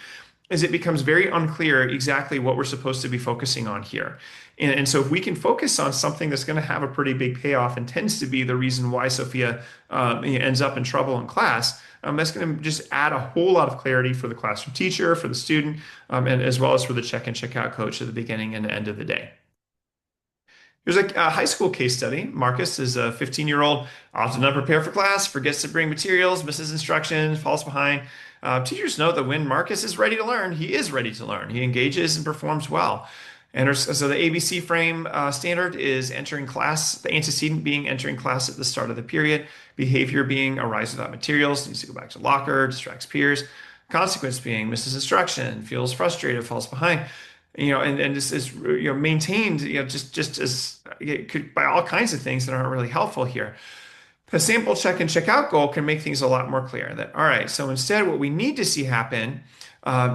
is it becomes very unclear exactly what we're supposed to be focusing on here. And so if we can focus on something that's going to have a pretty big payoff and tends to be the reason why Sophia ends up in trouble in class, that's going to just add a whole lot of clarity for the classroom teacher, for the student, and as well as for the check and check out coach at the beginning and the end of the day. Here's a high school case study. Marcus is a 15-year-old, often unprepared for class, forgets to bring materials, misses instructions, falls behind. Teachers note that when Marcus is ready to learn, he is ready to learn. He engages and performs well. So the ABC frame standard is entering class, the antecedent being entering class at the start of the period, behavior being arrives without materials, needs to go back to locker, distracts peers, consequence being misses instruction, feels frustrated, falls behind. And this is maintained just as it could by all kinds of things that aren't really helpful here. The sample check and check out goal can make things a lot more clear that, all right, so instead what we need to see happen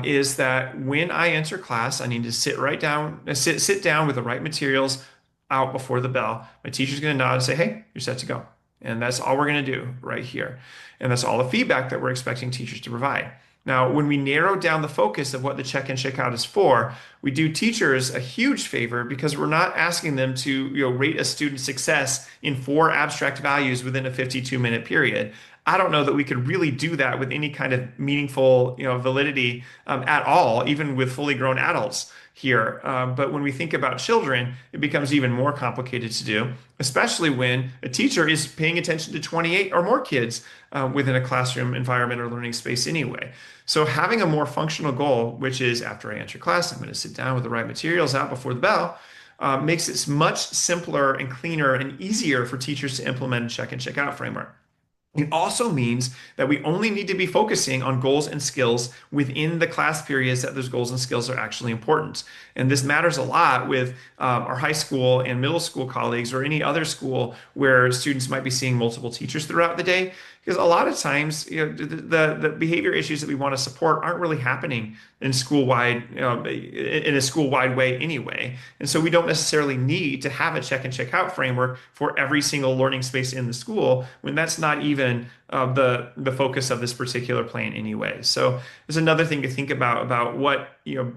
is that when I enter class, I need to sit down with the right materials out before the bell. My teacher's going to nod and say, hey, you're set to go. And that's all we're going to do right here. And that's all the feedback that we're expecting teachers to provide. Now, when we narrow down the focus of what the check and check out is for, we do teachers a huge favor because we're not asking them to rate a student's success in 4 abstract values within a 52-minute period. I don't know that we could really do that with any kind of meaningful validity at all, even with fully grown adults here. But when we think about children, it becomes even more complicated to do, especially when a teacher is paying attention to 28 or more kids within a classroom environment or learning space anyway. So having a more functional goal, which is after I enter class, I'm going to sit down with the right materials out before the bell, makes it much simpler and cleaner and easier for teachers to implement a check and check out framework. It also means that we only need to be focusing on goals and skills within the class periods that those goals and skills are actually important. And this matters a lot with our high school and middle school colleagues or any other school where students might be seeing multiple teachers throughout the day. Because a lot of times, the behavior issues that we want to support aren't really happening in in a school-wide way anyway. And so we don't necessarily need to have a check and check out framework for every single learning space in the school when that's not even the focus of this particular plan anyway. So there's another thing to think about what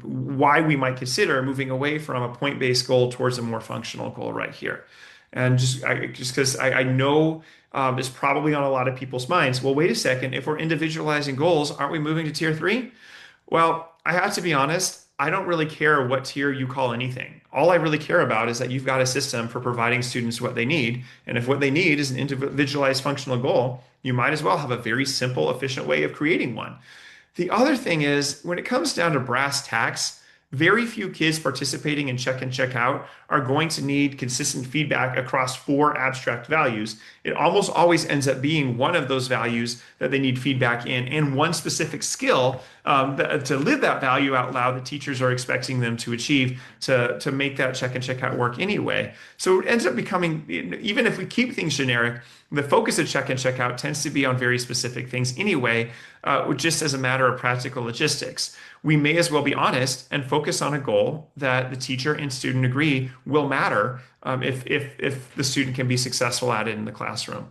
why we might consider moving away from a point-based goal towards a more functional goal right here. And just because I know is probably on a lot of people's minds. Well, wait a second. If we're individualizing goals, aren't we moving to tier three? Well, I have to be honest. I don't really care what tier you call anything. All I really care about is that you've got a system for providing students what they need. And if what they need is an individualized functional goal, you might as well have a very simple, efficient way of creating one. The other thing is, when it comes down to brass tacks, very few kids participating in check and check out are going to need consistent feedback across four abstract values. It almost always ends up being one of those values that they need feedback in and one specific skill to live that value out loud that teachers are expecting them to achieve to make that check and check out work anyway. So it ends up becoming, even if we keep things generic, the focus of check and check out tends to be on very specific things anyway, just as a matter of practical logistics. We may as well be honest and focus on a goal that the teacher and student agree will matter if the student can be successful at it in the classroom.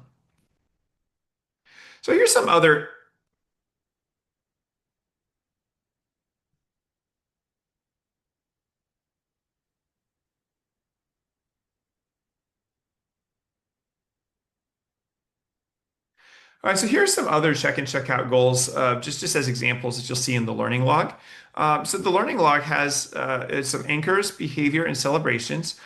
So here's some other. All right, so here's some other check and check out goals, just as examples that you'll see in the learning log. So the learning log has some anchors, behavior, and celebrations.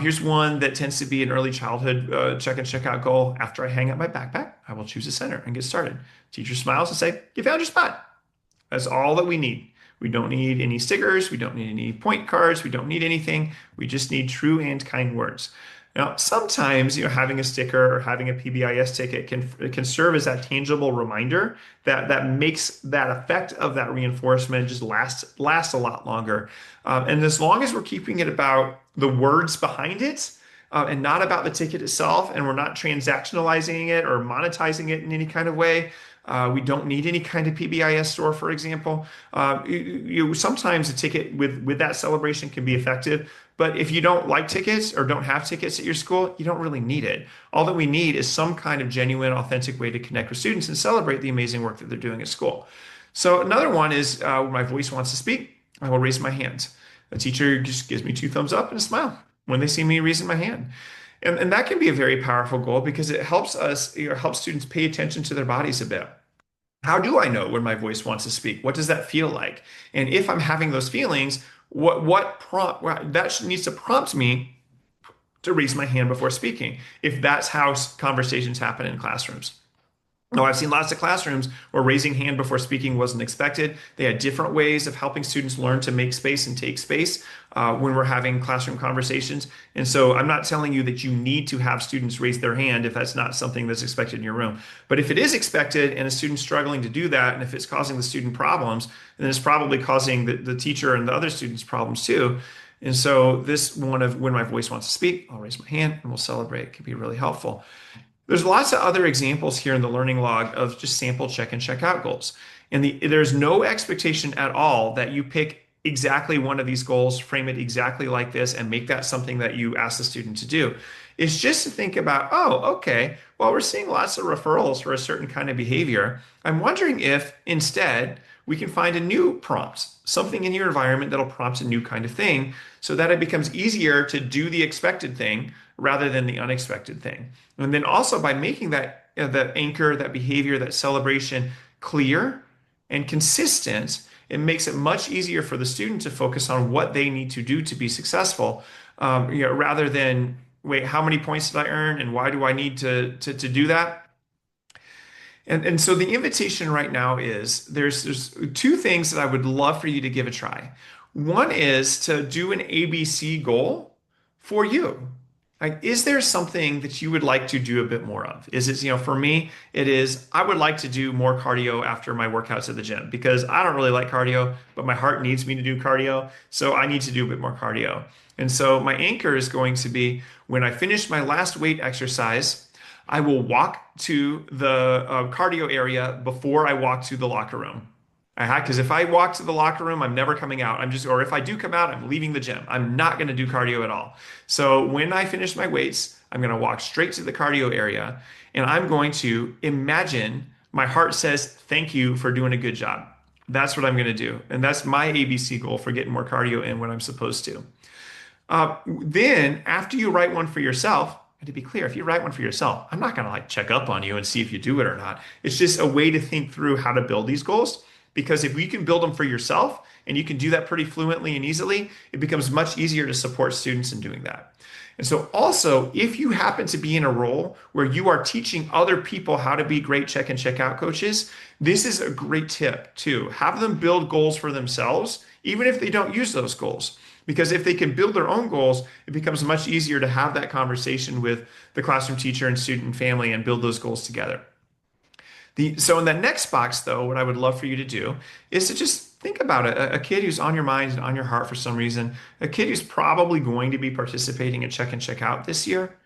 Here's one that tends to be an early childhood check and check out goal. After I hang up my backpack, I will choose a center and get started. Teacher smiles and say, "You found your spot." That's all that we need. We don't need any stickers. We don't need any point cards. We don't need anything. We just need true and kind words. Now, sometimes having a sticker or having a PBIS ticket can serve as that tangible reminder that makes that effect of that reinforcement just last a lot longer. And as long as we're keeping it about the words behind it, and not about the ticket itself, and we're not transactionalizing it or monetizing it in any kind of way. We don't need any kind of PBIS store, for example. Sometimes a ticket with that celebration can be effective, but if you don't like tickets or don't have tickets at your school, you don't really need it. All that we need is some kind of genuine, authentic way to connect with students and celebrate the amazing work that they're doing at school. So another one is when my voice wants to speak, I will raise my hand. A teacher just gives me two thumbs up and a smile when they see me raising my hand. And that can be a very powerful goal because it helps us, helps students pay attention to their bodies a bit. How do I know when my voice wants to speak? What does that feel like? And if I'm having those feelings, that needs to prompt me to raise my hand before speaking, if that's how conversations happen in classrooms. No, I've seen lots of classrooms where raising hand before speaking wasn't expected. They had different ways of helping students learn to make space and take space when we're having classroom conversations. And so I'm not telling you that you need to have students raise their hand if that's not something that's expected in your room. But if it is expected and a student's struggling to do that, and if it's causing the student problems, then it's probably causing the teacher and the other students problems too. And so this one of when my voice wants to speak, I'll raise my hand and we'll celebrate. It can be really helpful. There's lots of other examples here in the learning log of just sample check and check out goals. And there's no expectation at all that you pick exactly one of these goals, frame it exactly like this, and make that something that you ask the student to do. It's just to think about, oh, okay, well, we're seeing lots of referrals for a certain kind of behavior. I'm wondering if instead we can find a new prompt, something in your environment that'll prompt a new kind of thing so that it becomes easier to do the expected thing rather than the unexpected thing. And then also by making that anchor, that behavior, that celebration clear and consistent, it makes it much easier for the student to focus on what they need to do to be successful, rather than, wait, how many points did I earn and why do I need to do that? And so the invitation right now is there's two things that I would love for you to give a try. One is to do an ABC goal for you. Like, is there something that you would like to do a bit more of? Is it, for me, it is, I would like to do more cardio after my workouts at the gym because I don't really like cardio, but my heart needs me to do cardio. So I need to do a bit more cardio. And so my anchor is going to be when I finish my last weight exercise, I will walk to the cardio area before I walk to the locker room. Because if I walk to the locker room, I'm never coming out. Or if I do come out, I'm leaving the gym. I'm not going to do cardio at all. So when I finish my weights, I'm going to walk straight to the cardio area and I'm going to imagine my heart says, thank you for doing a good job. That's what I'm going to do. And that's my ABC goal for getting more cardio in when I'm supposed to. Then after you write one for yourself, and to be clear, if you write one for yourself, I'm not going to like check up on you and see if you do it or not. It's just a way to think through how to build these goals. Because if you can build them for yourself and you can do that pretty fluently and easily, it becomes much easier to support students in doing that. And so also, if you happen to be in a role where you are teaching other people how to be great check and check out coaches, this is a great tip too. Have them build goals for themselves, even if they don't use those goals. Because if they can build their own goals, it becomes much easier to have that conversation with the classroom teacher and student and family and build those goals together. So in that next box, though, what I would love for you to do is to just think about a kid who's on your mind and on your heart for some reason, a kid who's probably going to be participating in check and check out this year.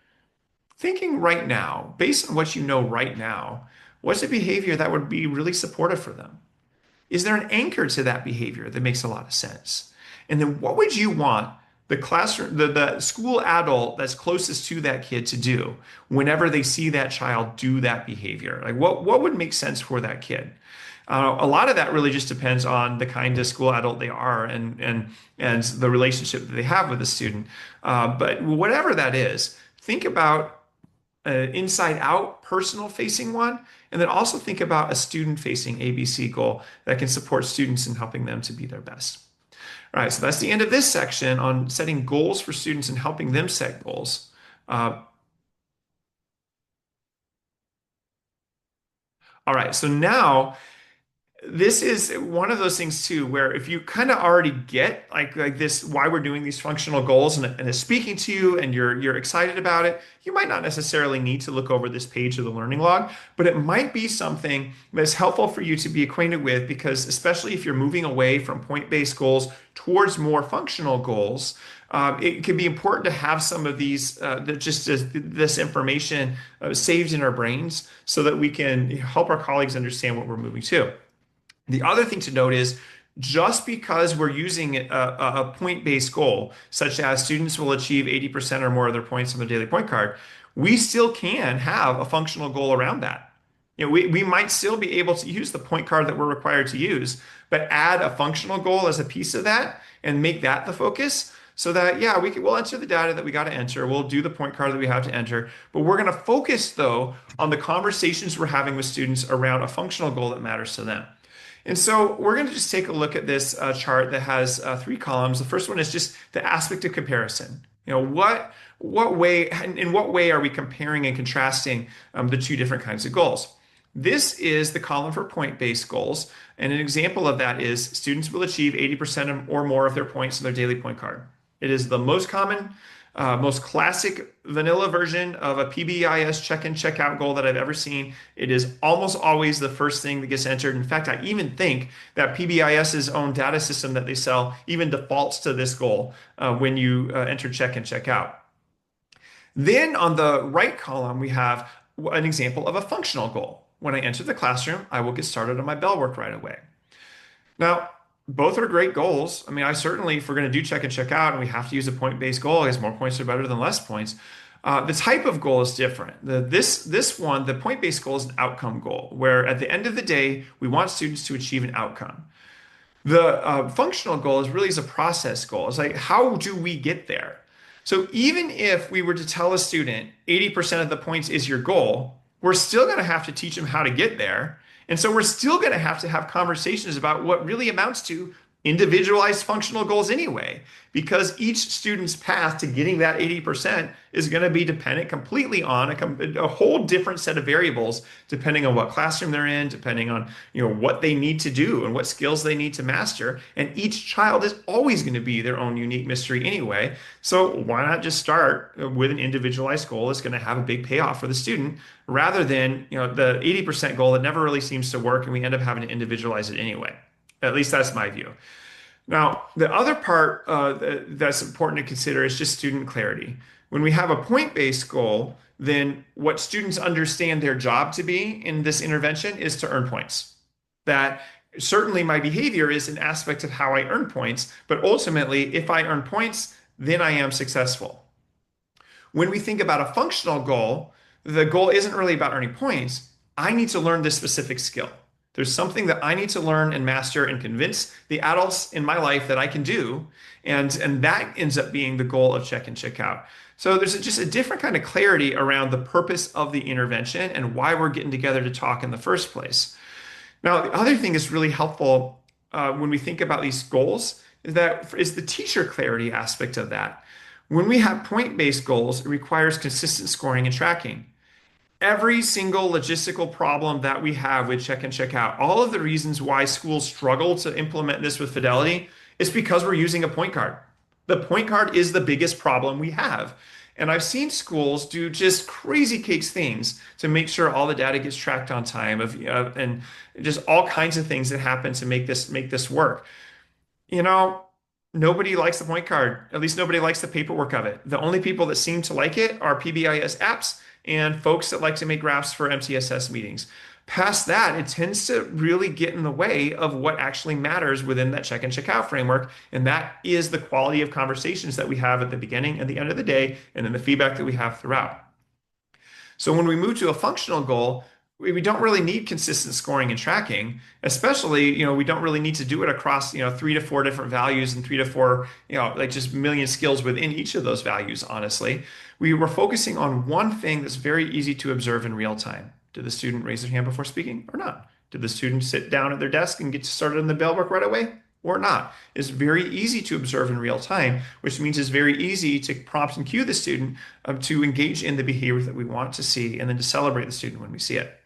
Thinking right now, based on what you know right now, what's a behavior that would be really supportive for them? Is there an anchor to that behavior that makes a lot of sense? And then what would you want the classroom, the school adult that's closest to that kid to do whenever they see that child do that behavior? Like what would make sense for that kid? A lot of that really just depends on the kind of school adult they are and the relationship that they have with the student. But whatever that is, think about inside out personal facing one, and then also think about a student facing ABC goal that can support students in helping them to be their best. All right, so that's the end of this section on setting goals for students and helping them set goals. All right, so now this is one of those things too, where if you kind of already get like this, why we're doing these functional goals and it's speaking to you and you're excited about it, you might not necessarily need to look over this page of the learning log, but it might be something that's helpful for you to be acquainted with because especially if you're moving away from point-based goals towards more functional goals, it can be important to have some of these, this information saved in our brains so that we can help our colleagues understand what we're moving to. The other thing to note is just because we're using a point-based goal, such as students will achieve 80% or more of their points on their daily point card, we still can have a functional goal around that. We might still be able to use the point card that we're required to use, but add a functional goal as a piece of that and make that the focus so that, yeah, we'll enter the data that we got to enter. We'll do the point card that we have to enter, but we're going to focus though on the conversations we're having with students around a functional goal that matters to them. And so we're going to just take a look at this chart that has three columns. The first one is just the aspect of comparison. What way, in what way are we comparing and contrasting the two different kinds of goals? This is the column for point-based goals. And an example of that is students will achieve 80% or more of their points on their daily point card. It is the most common, most classic vanilla version of a PBIS check in, check out goal that I've ever seen. It is almost always the first thing that gets entered. In fact, I even think that PBIS's own data system that they sell even defaults to this goal when you enter check in, check out. Then on the right column, we have an example of a functional goal. When I enter the classroom, I will get started on my bell work right away. Now, both are great goals. I mean, I certainly, if we're going to do check and check out and we have to use a point-based goal, because more points are better than less points, the type of goal is different. This one, the point-based goal is an outcome goal, where at the end of the day, we want students to achieve an outcome. The functional goal is a process goal. It's like, how do we get there? So even if we were to tell a student 80% of the points is your goal, we're still going to have to teach them how to get there. And so we're still going to have conversations about what really amounts to individualized functional goals anyway, because each student's path to getting that 80% is going to be dependent completely on a whole different set of variables, depending on what classroom they're in, depending on what they need to do and what skills they need to master. And each child is always going to be their own unique mystery anyway. So why not just start with an individualized goal that's going to have a big payoff for the student, rather than the 80% goal that never really seems to work and we end up having to individualize it anyway. At least that's my view. Now, the other part that's important to consider is just student clarity. When we have a point-based goal, then what students understand their job to be in this intervention is to earn points. That certainly my behavior is an aspect of how I earn points, but ultimately, if I earn points, then I am successful. When we think about a functional goal, the goal isn't really about earning points. I need to learn this specific skill. There's something that I need to learn and master and convince the adults in my life that I can do. And that ends up being the goal of check and check out. So there's just a different kind of clarity around the purpose of the intervention and why we're getting together to talk in the first place. Now, the other thing that's really helpful when we think about these goals is the teacher clarity aspect of that. When we have point-based goals, it requires consistent scoring and tracking. Every single logistical problem that we have with check and check out, all of the reasons why schools struggle to implement this with fidelity is because we're using a point card. The point card is the biggest problem we have. And I've seen schools do just crazy cakes things to make sure all the data gets tracked on time and just all kinds of things that happen to make this work. You know, nobody likes the point card. At least nobody likes the paperwork of it. The only people that seem to like it are PBIS apps and folks that like to make graphs for MTSS meetings. Past that, it tends to really get in the way of what actually matters within that check and check out framework. And that is the quality of conversations that we have at the beginning and the end of the day, and then the feedback that we have throughout. So when we move to a functional goal, we don't really need consistent scoring and tracking, especially, we don't really need to do it across, 3 to 4 different values and 3 to 4, like just million skills within each of those values, honestly. We were focusing on one thing that's very easy to observe in real time. Did the student raise their hand before speaking or not? Did the student sit down at their desk and get started on the bell work right away or not? It's very easy to observe in real time, which means it's very easy to prompt and cue the student to engage in the behavior that we want to see and then to celebrate the student when we see it.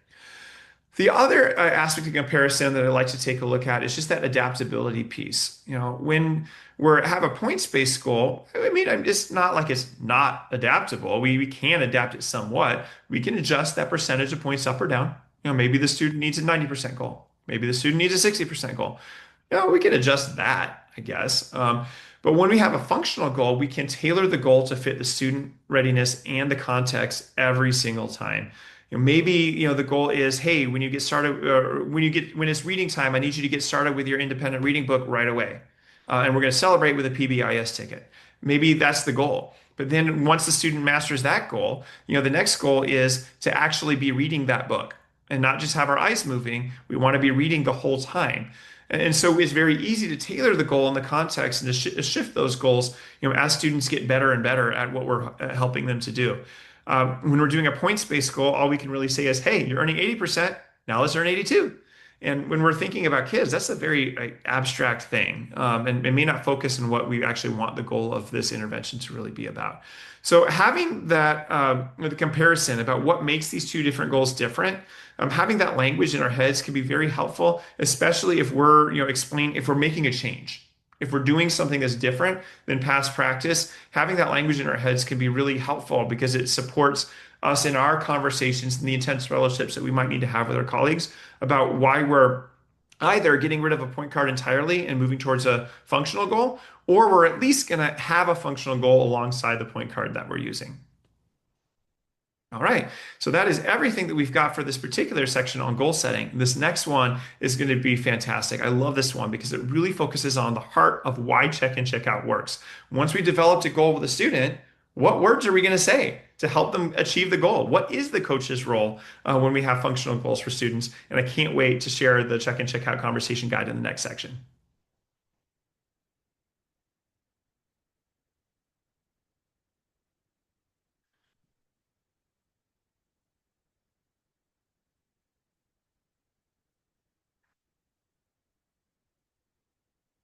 The other aspect of comparison that I like to take a look at is just that adaptability piece. When we have a points-based goal, I mean, it's not like it's not adaptable. We can adapt it somewhat. We can adjust that percentage of points up or down. Maybe the student needs a 90% goal. Maybe the student needs a 60% goal. We can adjust that, I guess. But when we have a functional goal, we can tailor the goal to fit the student readiness and the context every single time. Maybe the goal is, hey, when you get started, when it's reading time, I need you to get started with your independent reading book right away, and we're going to celebrate with a PBIS ticket. Maybe that's the goal. But then once the student masters that goal, the next goal is to actually be reading that book and not just have our eyes moving. We want to be reading the whole time. And so it's very easy to tailor the goal in the context and to shift those goals, as students get better and better at what we're helping them to do. When we're doing a points-based goal, all we can really say is, hey, you're earning 80%, now let's earn 82. And when we're thinking about kids, that's a very abstract thing, and it may not focus on what we actually want the goal of this intervention to really be about. So having that the comparison about what makes these two different goals different, having that language in our heads can be very helpful, especially if we're if we're making a change. If we're doing something that's different than past practice, having that language in our heads can be really helpful because it supports us in our conversations and the intense relationships that we might need to have with our colleagues about why we're either getting rid of a point card entirely and moving towards a functional goal, or we're at least going to have a functional goal alongside the point card that we're using. All right, so that is everything that we've got for this particular section on goal setting. This next one is going to be fantastic. I love this one because it really focuses on the heart of why check and check out works. Once we developed a goal with a student, what words are we going to say to help them achieve the goal? What is the coach's role when we have functional goals for students? And I can't wait to share the check and check out conversation guide in the next section.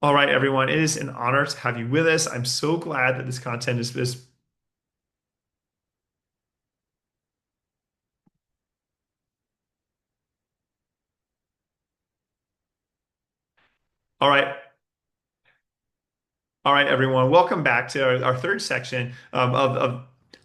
All right, everyone, it is an honor to have you with us. I'm so glad that this content is. All right. All right, everyone. Welcome back to our third section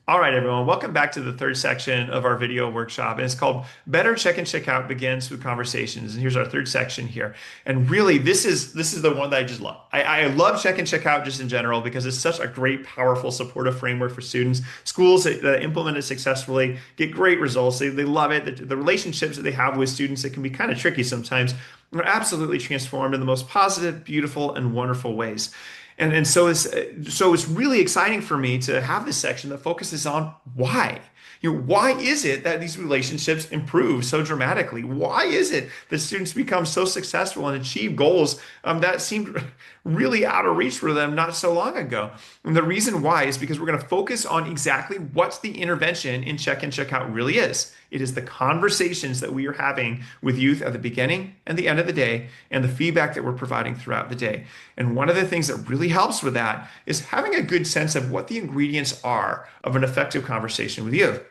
All right, everyone. Welcome back to the third section of our video workshop. And it's called Better Check and Check Out Begins with Conversations. And here's our third section here. And really, this is the one that I just love. I love Check and Check Out just in general because it's such a great, powerful, supportive framework for students. Schools that implement it successfully get great results. They love it. The relationships that they have with students, it can be kind of tricky sometimes, are absolutely transformed in the most positive, beautiful, and wonderful ways. And so it's really exciting for me to have this section that focuses on why. Why is it that these relationships improve so dramatically? Why is it that students become so successful and achieve goals that seemed really out of reach for them not so long ago? And the reason why is because we're going to focus on exactly what the intervention in check and check out really is. It is the conversations that we are having with youth at the beginning and the end of the day, and the feedback that we're providing throughout the day. And one of the things that really helps with that is having a good sense of what the ingredients are of an effective conversation with youth.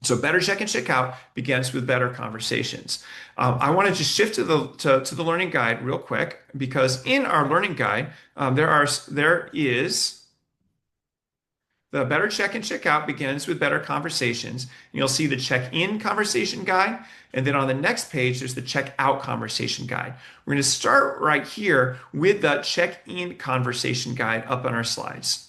So better check and check out begins with better conversations. I want to just shift to the learning guide real quick because in our learning guide there is the better check and check out begins with better conversations. And you'll see the check in conversation guide. And then on the next page, there's the check out conversation guide. We're going to start right here with the check in conversation guide up on our slides.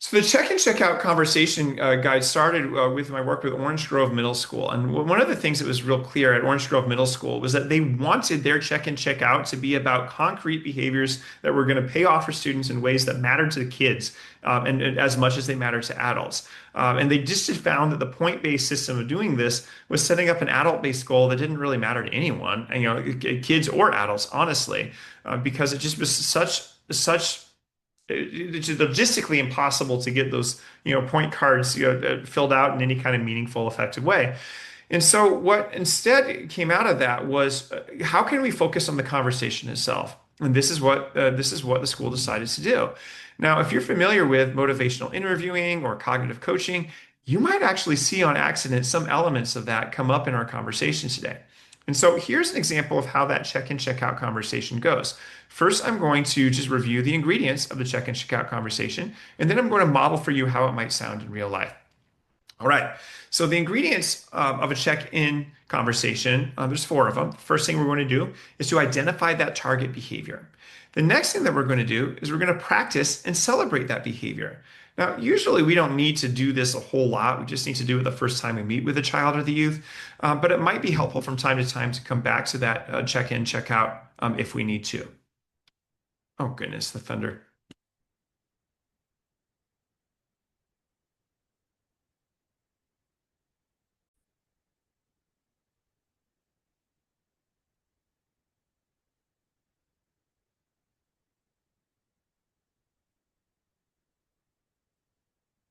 So the check and check out conversation guide started with my work with Orange Grove Middle School. And one of the things that was real clear at Orange Grove Middle School was that they wanted their check and check out to be about concrete behaviors that were going to pay off for students in ways that mattered to the kids and as much as they mattered to adults. And they just found that the point-based system of doing this was setting up an adult-based goal that didn't really matter to anyone, kids or adults, honestly, because it just was such it's logistically impossible to get those point cards filled out in any kind of meaningful, effective way. And so what instead came out of that was how can we focus on the conversation itself? And this is what the school decided to do. Now, if you're familiar with motivational interviewing or cognitive coaching, you might actually see on accident some elements of that come up in our conversation today. And so here's an example of how that check and check out conversation goes. First, I'm going to just review the ingredients of the check and check out conversation, and then I'm going to model for you how it might sound in real life. All right. So the ingredients of a check-in conversation, there's four of them. First thing we're going to do is to identify that target behavior. The next thing that we're going to do is we're going to practice and celebrate that behavior. Now, usually we don't need to do this a whole lot. We just need to do it the first time we meet with a child or the youth. But it might be helpful from time to time to come back to that check-in, check-out if we need to. Oh, goodness, the thunder.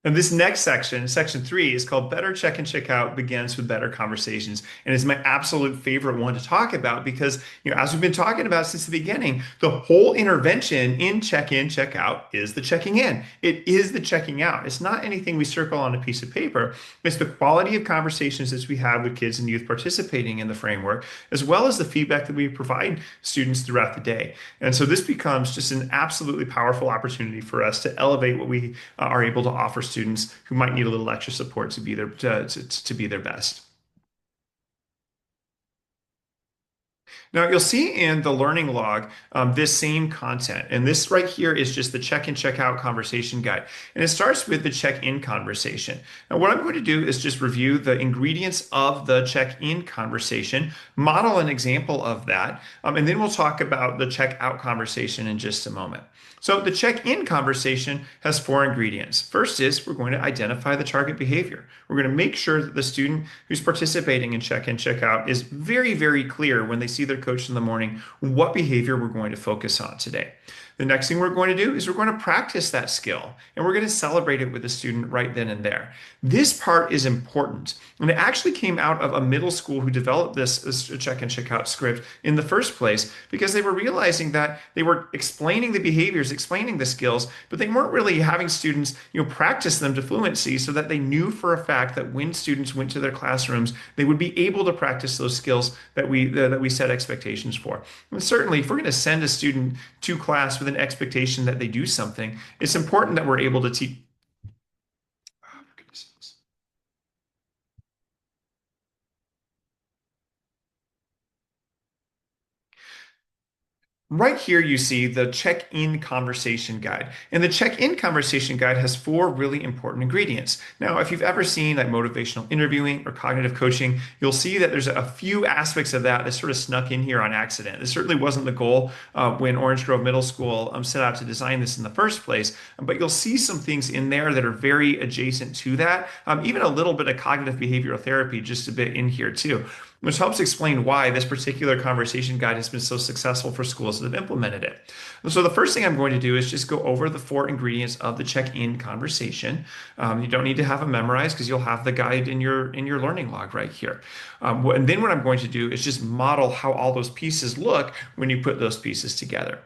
And this next section, section three, is called Better Check and Check Out Begins with Better Conversations. And it's my absolute favorite one to talk about because, as we've been talking about since the beginning, the whole intervention in check in, check out is the checking in. It is the checking out. It's not anything we circle on a piece of paper. It's the quality of conversations that we have with kids and youth participating in the framework, as well as the feedback that we provide students throughout the day. And so this becomes just an absolutely powerful opportunity for us to elevate what we are able to offer students who might need a little extra support to be their best. Now you'll see in the learning log this same content, and this right here is just the check and check out conversation guide. And it starts with the check-in conversation. Now what I'm going to do is just review the ingredients of the check-in conversation, model an example of that, and then we'll talk about the check-out conversation in just a moment. So the check-in conversation has four ingredients. First is we're going to identify the target behavior. We're going to make sure that the student who's participating in check-in, check-out is very, very clear when they see their coach in the morning what behavior we're going to focus on today. The next thing we're going to do is we're going to practice that skill and we're going to celebrate it with the student right then and there. This part is important. And it actually came out of a middle school who developed this check and check out script in the first place because they were realizing that they were explaining the behaviors, explaining the skills, but they weren't really having students, practice them to fluency so that they knew for a fact that when students went to their classrooms, they would be able to practice those skills that we set expectations for. And certainly, if we're going to send a student to class with an expectation that they do something, it's important that we're able to teach. Oh, for goodness sakes. Right here, you see the check-in conversation guide. And the check-in conversation guide has four really important ingredients. Now, if you've ever seen like motivational interviewing or cognitive coaching, you'll see that there's a few aspects of that sort of snuck in here on accident. This certainly wasn't the goal when Orange Grove Middle School set out to design this in the first place, but you'll see some things in there that are very adjacent to that. Even a little bit of cognitive behavioral therapy just a bit in here too, which helps explain why this particular conversation guide has been so successful for schools that have implemented it. So the first thing I'm going to do is just go over the four ingredients of the check-in conversation. You don't need to have them memorized because you'll have the guide in your learning log right here. And then what I'm going to do is just model how all those pieces look when you put those pieces together.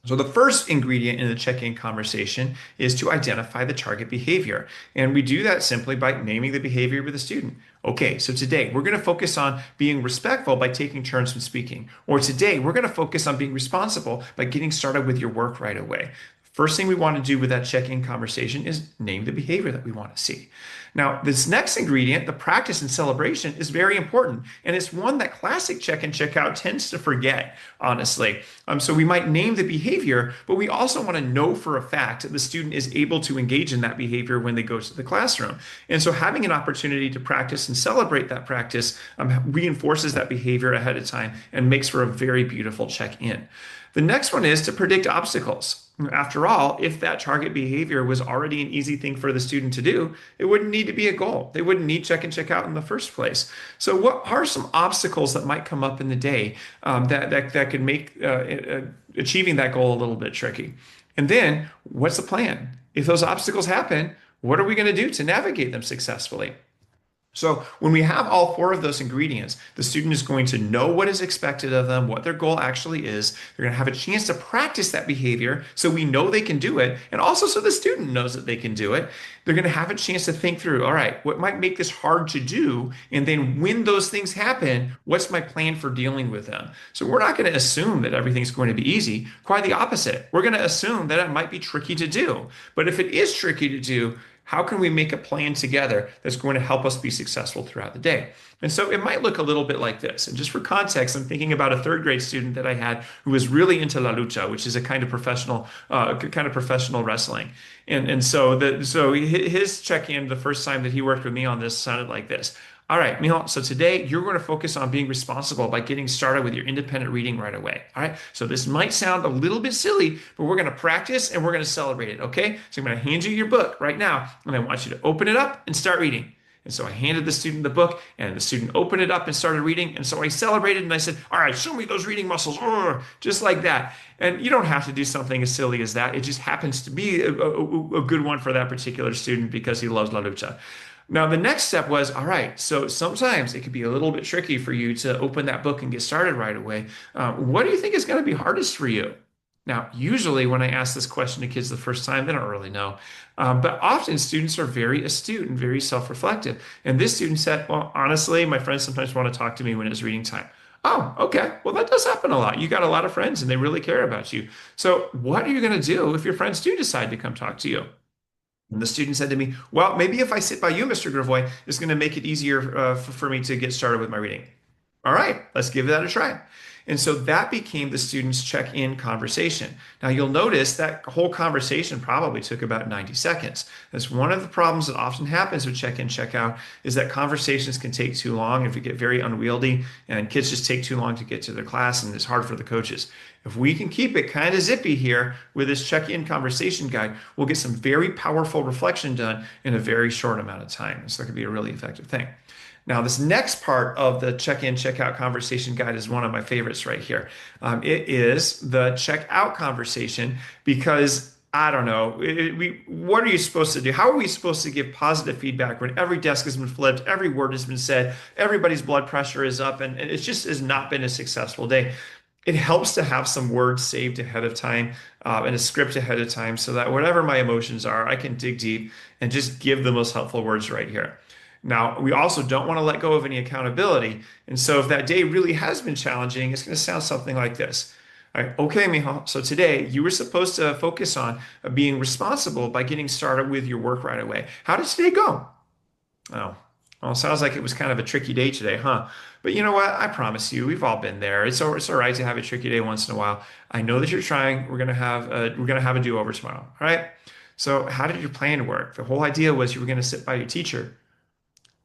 So the first ingredient in the check-in conversation is to identify the target behavior. And we do that simply by naming the behavior with the student. Okay, so today we're going to focus on being respectful by taking turns from speaking. Or today we're going to focus on being responsible by getting started with your work right away. First thing we want to do with that check-in conversation is name the behavior that we want to see. Now, this next ingredient, the practice and celebration, is very important. And it's one that classic check and check out tends to forget, honestly. So we might name the behavior, but we also want to know for a fact that the student is able to engage in that behavior when they go to the classroom. And so having an opportunity to practice and celebrate that practice reinforces that behavior ahead of time and makes for a very beautiful check-in. The next one is to predict obstacles. After all, if that target behavior was already an easy thing for the student to do, it wouldn't need to be a goal. They wouldn't need check and check out in the first place. So what are some obstacles that might come up in the day that could make achieving that goal a little bit tricky? And then what's the plan? If those obstacles happen, what are we going to do to navigate them successfully? So when we have all four of those ingredients, the student is going to know what is expected of them, what their goal actually is. They're going to have a chance to practice that behavior so we know they can do it, and also so the student knows that they can do it. They're going to have a chance to think through, all right, what might make this hard to do? And then when those things happen, what's my plan for dealing with them? So we're not going to assume that everything's going to be easy. Quite the opposite. We're going to assume that it might be tricky to do. But if it is tricky to do, how can we make a plan together that's going to help us be successful throughout the day? And so it might look a little bit like this. And just for context, I'm thinking about a third grade student that I had who was really into la lucha, which is a kind of professional wrestling. And so his check-in the first time that he worked with me on this sounded like this. All right, Mijo, so today you're going to focus on being responsible by getting started with your independent reading right away. All right, so this might sound a little bit silly, but we're going to practice and we're going to celebrate it, okay? So I'm going to hand you your book right now, and I want you to open it up and start reading. And so I handed the student the book, and the student opened it up and started reading. And so I celebrated and I said, all right, show me those reading muscles, just like that. And you don't have to do something as silly as that. It just happens to be a good one for that particular student because he loves La Lucha. Now, the next step was, all right, so sometimes it could be a little bit tricky for you to open that book and get started right away. What do you think is going to be hardest for you? Now, usually when I ask this question to kids the first time, they don't really know. But often students are very astute and very self-reflective. And this student said, well, honestly, my friends sometimes want to talk to me when it's reading time. Oh, okay. Well, that does happen a lot. You got a lot of friends and they really care about you. So what are you going to do if your friends do decide to come talk to you? And the student said to me, well, maybe if I sit by you, Mr. Grivois, it's going to make it easier for me to get started with my reading. All right, let's give that a try. And so that became the student's check-in conversation. Now you'll notice that whole conversation probably took about 90 seconds. That's one of the problems that often happens with check-in, check-out is that conversations can take too long if we get very unwieldy and kids just take too long to get to their class and it's hard for the coaches. If we can keep it kind of zippy here with this check-in conversation guide, we'll get some very powerful reflection done in a very short amount of time. So that could be a really effective thing. Now, this next part of the check-in, check-out conversation guide is one of my favorites right here. It is the check-out conversation because I don't know, what are you supposed to do? How are we supposed to give positive feedback when every desk has been flipped, every word has been said, everybody's blood pressure is up, and it just has not been a successful day? It helps to have some words saved ahead of time and a script ahead of time so that whatever my emotions are, I can dig deep and just give the most helpful words right here. Now, we also don't want to let go of any accountability. And so if that day really has been challenging, it's going to sound something like this. All right, okay, Mijo. So today you were supposed to focus on being responsible by getting started with your work right away. How did today go? Oh, well, sounds like it was kind of a tricky day today, huh? But you know what? I promise you, we've all been there. It's all right to have a tricky day once in a while. I know that you're trying. We're gonna have a do-over tomorrow. All right. So how did your plan work? The whole idea was you were gonna sit by your teacher.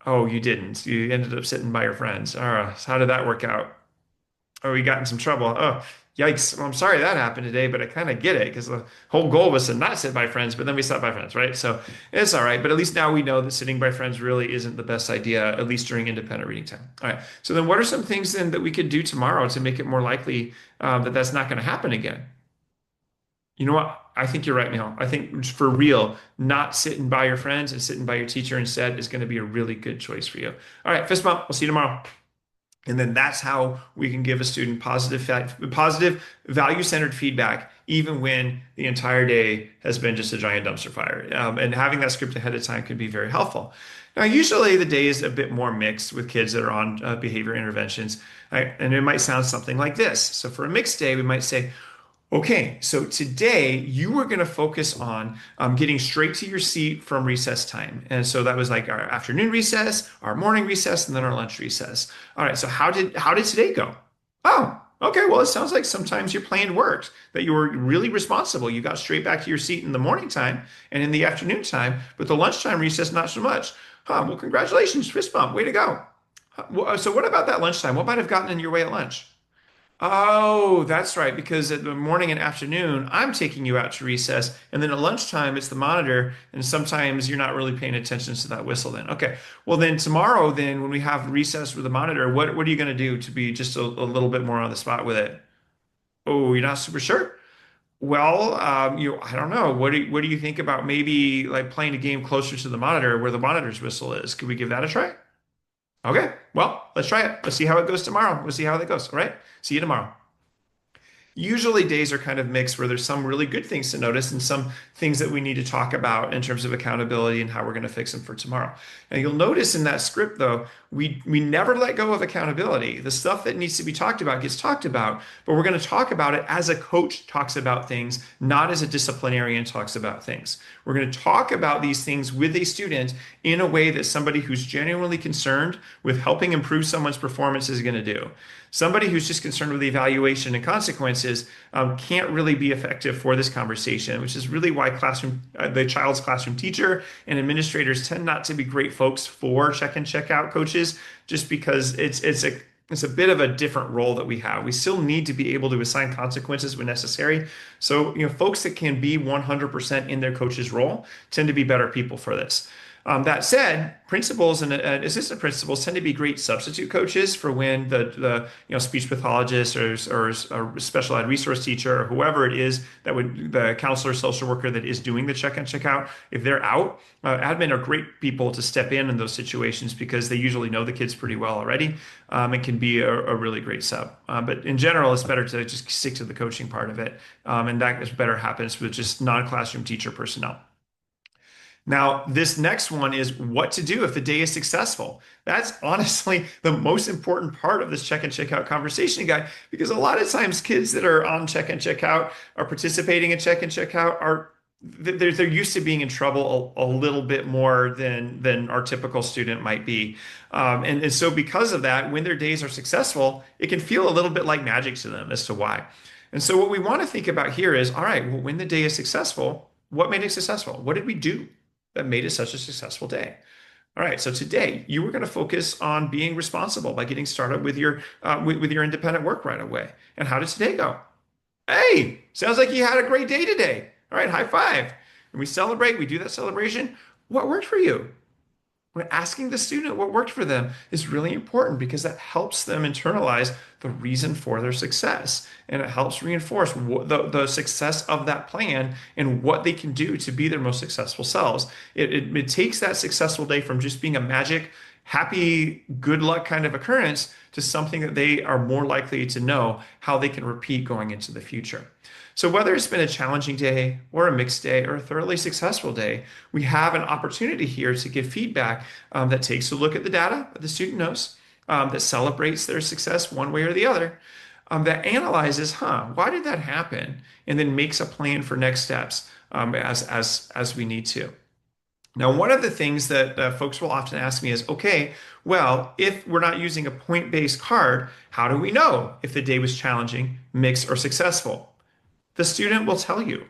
Oh, you didn't. You ended up sitting by your friends. All right. So how did that work out? Oh, you got in some trouble. Oh, yikes. Well, I'm sorry that happened today, but I kind of get it because the whole goal was to not sit by friends, but then we sat by friends, right? So it's all right. But at least now we know that sitting by friends really isn't the best idea, at least during independent reading time. All right. So then what are some things then that we could do tomorrow to make it more likely that that's not going to happen again? You know what? I think you're right, Neil. I think for real, not sitting by your friends and sitting by your teacher instead is going to be a really good choice for you. All right, fist bump. We'll see you tomorrow. And then that's how we can give a student positive value-centered feedback, even when the entire day has been just a giant dumpster fire. And having that script ahead of time can be very helpful. Now, usually the day is a bit more mixed with kids that are on behavior interventions, right? And it might sound something like this. So for a mixed day, we might say, okay, so today you were going to focus on getting straight to your seat from recess time. And so that was like our afternoon recess, our morning recess, and then our lunch recess. All right, so how did today go? Oh, okay, well, it sounds like sometimes your plan worked, that you were really responsible. You got straight back to your seat in the morning time and in the afternoon time, but the lunchtime recess, not so much. Huh, well, congratulations, fist bump, way to go. So what about that lunchtime? What might have gotten in your way at lunch? Oh, that's right. Because at the morning and afternoon, I'm taking you out to recess. And then at lunchtime, it's the monitor. And sometimes you're not really paying attention to that whistle then. Okay. Well, then tomorrow, then when we have recess with the monitor, what are you going to do to be just a little bit more on the spot with it? Oh, you're not super sure? Well, I don't know. What do you think about maybe like playing a game closer to the monitor where the monitor's whistle is? Could we give that a try? Okay. Well, let's try it. Let's see how it goes tomorrow. We'll see how that goes. All right. See you tomorrow. Usually days are kind of mixed where there's some really good things to notice and some things that we need to talk about in terms of accountability and how we're going to fix them for tomorrow. Now you'll notice in that script though, we never let go of accountability. The stuff that needs to be talked about gets talked about, but we're going to talk about it as a coach talks about things, not as a disciplinarian talks about things. We're going to talk about these things with a student in a way that somebody who's genuinely concerned with helping improve someone's performance is going to do. Somebody who's just concerned with evaluation and consequences can't really be effective for this conversation, which is really why the child's classroom teacher and administrators tend not to be great folks for check in, check out coaches, just because it's a bit of a different role that we have. We still need to be able to assign consequences when necessary. So, folks that can be 100% in their coach's role tend to be better people for this. That said, principals and assistant principals tend to be great substitute coaches for when the speech pathologist or a special ed resource teacher or whoever it is the counselor social worker that is doing the check in check out, if they're out, admin are great people to step in those situations because they usually know the kids pretty well already and can be a really great sub. But in general, it's better to just stick to the coaching part of it, and that is better happens with just non-classroom teacher personnel. Now, this next one is what to do if the day is successful. That's honestly the most important part of this check and check out conversation guide because a lot of times kids that are on check and check out are participating in check and check out are they're used to being in trouble a little bit more than our typical student might be. And so because of that, when their days are successful, it can feel a little bit like magic to them as to why. And so what we want to think about here is, all right, well, when the day is successful, what made it successful? What did we do that made it such a successful day? All right, so today you were going to focus on being responsible by getting started with your independent work right away. And how did today go? Hey, sounds like you had a great day today. All right, high five. And we celebrate, we do that celebration. What worked for you? when asking the student what worked for them is really important because that helps them internalize the reason for their success. And it helps reinforce the success of that plan and what they can do to be their most successful selves. It takes that successful day from just being a magic, happy, good luck kind of occurrence to something that they are more likely to know how they can repeat going into the future. So whether it's been a challenging day or a mixed day or a thoroughly successful day, we have an opportunity here to give feedback that takes a look at the data that the student knows, that celebrates their success one way or the other, that analyzes, why did that happen? And then makes a plan for next steps as we need to. Now, one of the things that folks will often ask me is, okay, well, if we're not using a point-based card, how do we know if the day was challenging, mixed, or successful? The student will tell you.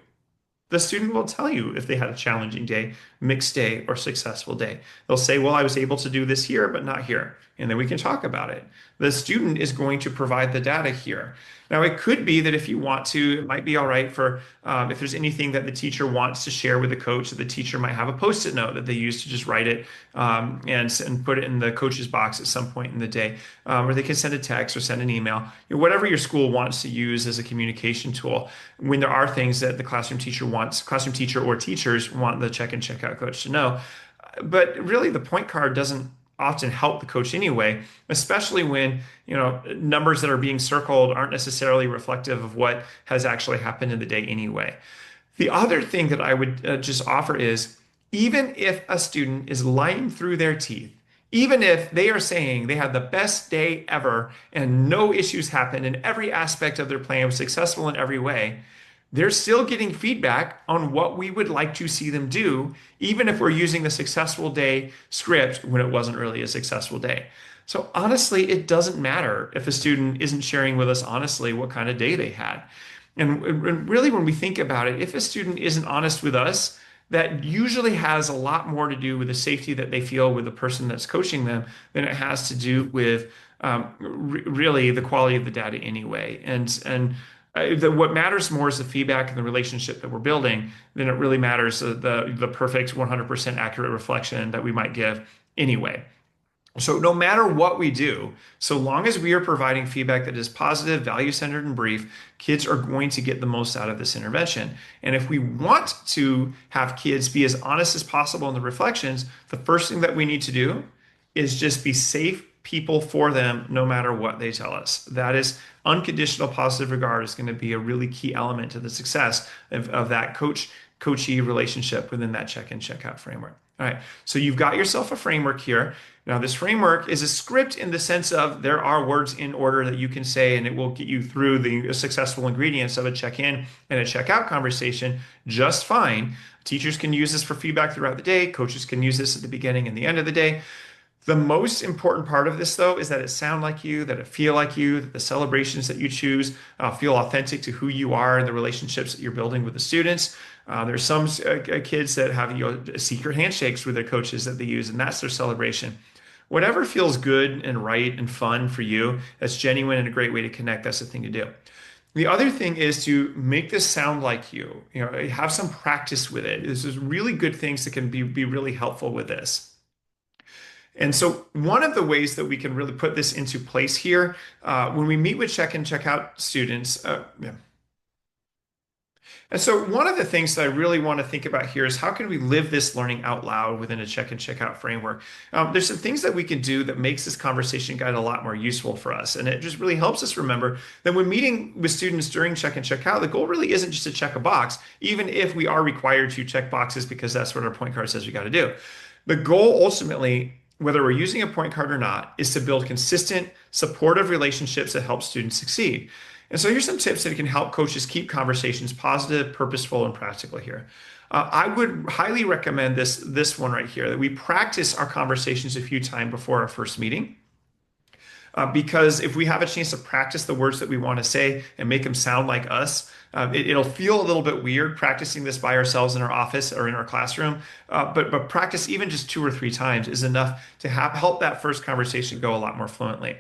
The student will tell you if they had a challenging day, mixed day, or successful day. They'll say, well, I was able to do this here, but not here. And then we can talk about it. The student is going to provide the data here. Now, it could be that if you want to, it might be all right for if there's anything that the teacher wants to share with the coach, that the teacher might have a post-it note that they use to just write it and put it in the coach's box at some point in the day, or they can send a text or send an email, whatever your school wants to use as a communication tool. When there are things that the classroom teacher or teachers want the check-in, check-out coach to know. But really, the point card doesn't often help the coach anyway, especially when numbers that are being circled aren't necessarily reflective of what has actually happened in the day anyway. The other thing that I would just offer is even if a student is lying through their teeth, even if they are saying they had the best day ever and no issues happened and every aspect of their plan was successful in every way, they're still getting feedback on what we would like to see them do, even if we're using the successful day script when it wasn't really a successful day. So honestly, it doesn't matter if a student isn't sharing with us honestly what kind of day they had. And really, when we think about it, if a student isn't honest with us, that usually has a lot more to do with the safety that they feel with the person that's coaching them than it has to do with really the quality of the data anyway. What matters more is the feedback and the relationship that we're building than it really matters the perfect 100% accurate reflection that we might give anyway. So no matter what we do, so long as we are providing feedback that is positive, value-centered, and brief, kids are going to get the most out of this intervention. And if we want to have kids be as honest as possible in the reflections, the first thing that we need to do is just be safe people for them no matter what they tell us. That is unconditional positive regard is going to be a really key element to the success of that coachee relationship within that check-in, check-out framework. All right, so you've got yourself a framework here. Now, this framework is a script in the sense of there are words in order that you can say, and it will get you through the successful ingredients of a check-in and a check-out conversation just fine. Teachers can use this for feedback throughout the day. Coaches can use this at the beginning and the end of the day. The most important part of this, though, is that it sound like you, that it feel like you, that the celebrations that you choose feel authentic to who you are and the relationships that you're building with the students. There's some kids that have secret handshakes with their coaches that they use, and that's their celebration. Whatever feels good and right and fun for you, that's genuine and a great way to connect. That's the thing to do. The other thing is to make this sound like you. Have some practice with it. This is really good things that can be really helpful with this. And so one of the ways that we can really put this into place here, when we meet with check-in, check-out students, And so one of the things that I really want to think about here is how can we live this learning out loud within a check-in, check-out framework? There's some things that we can do that makes this conversation guide a lot more useful for us. And it just really helps us remember that when meeting with students during check-in, check-out, the goal really isn't just to check a box, even if we are required to check boxes because that's what our point card says we got to do. The goal ultimately, whether we're using a point card or not, is to build consistent, supportive relationships that help students succeed. And so here's some tips that can help coaches keep conversations positive, purposeful, and practical here. I would highly recommend this one right here, that we practice our conversations a few times before our first meeting. Because if we have a chance to practice the words that we want to say and make them sound like us, it'll feel a little bit weird practicing this by ourselves in our office or in our classroom. But practice even just 2 or 3 times is enough to help that first conversation go a lot more fluently.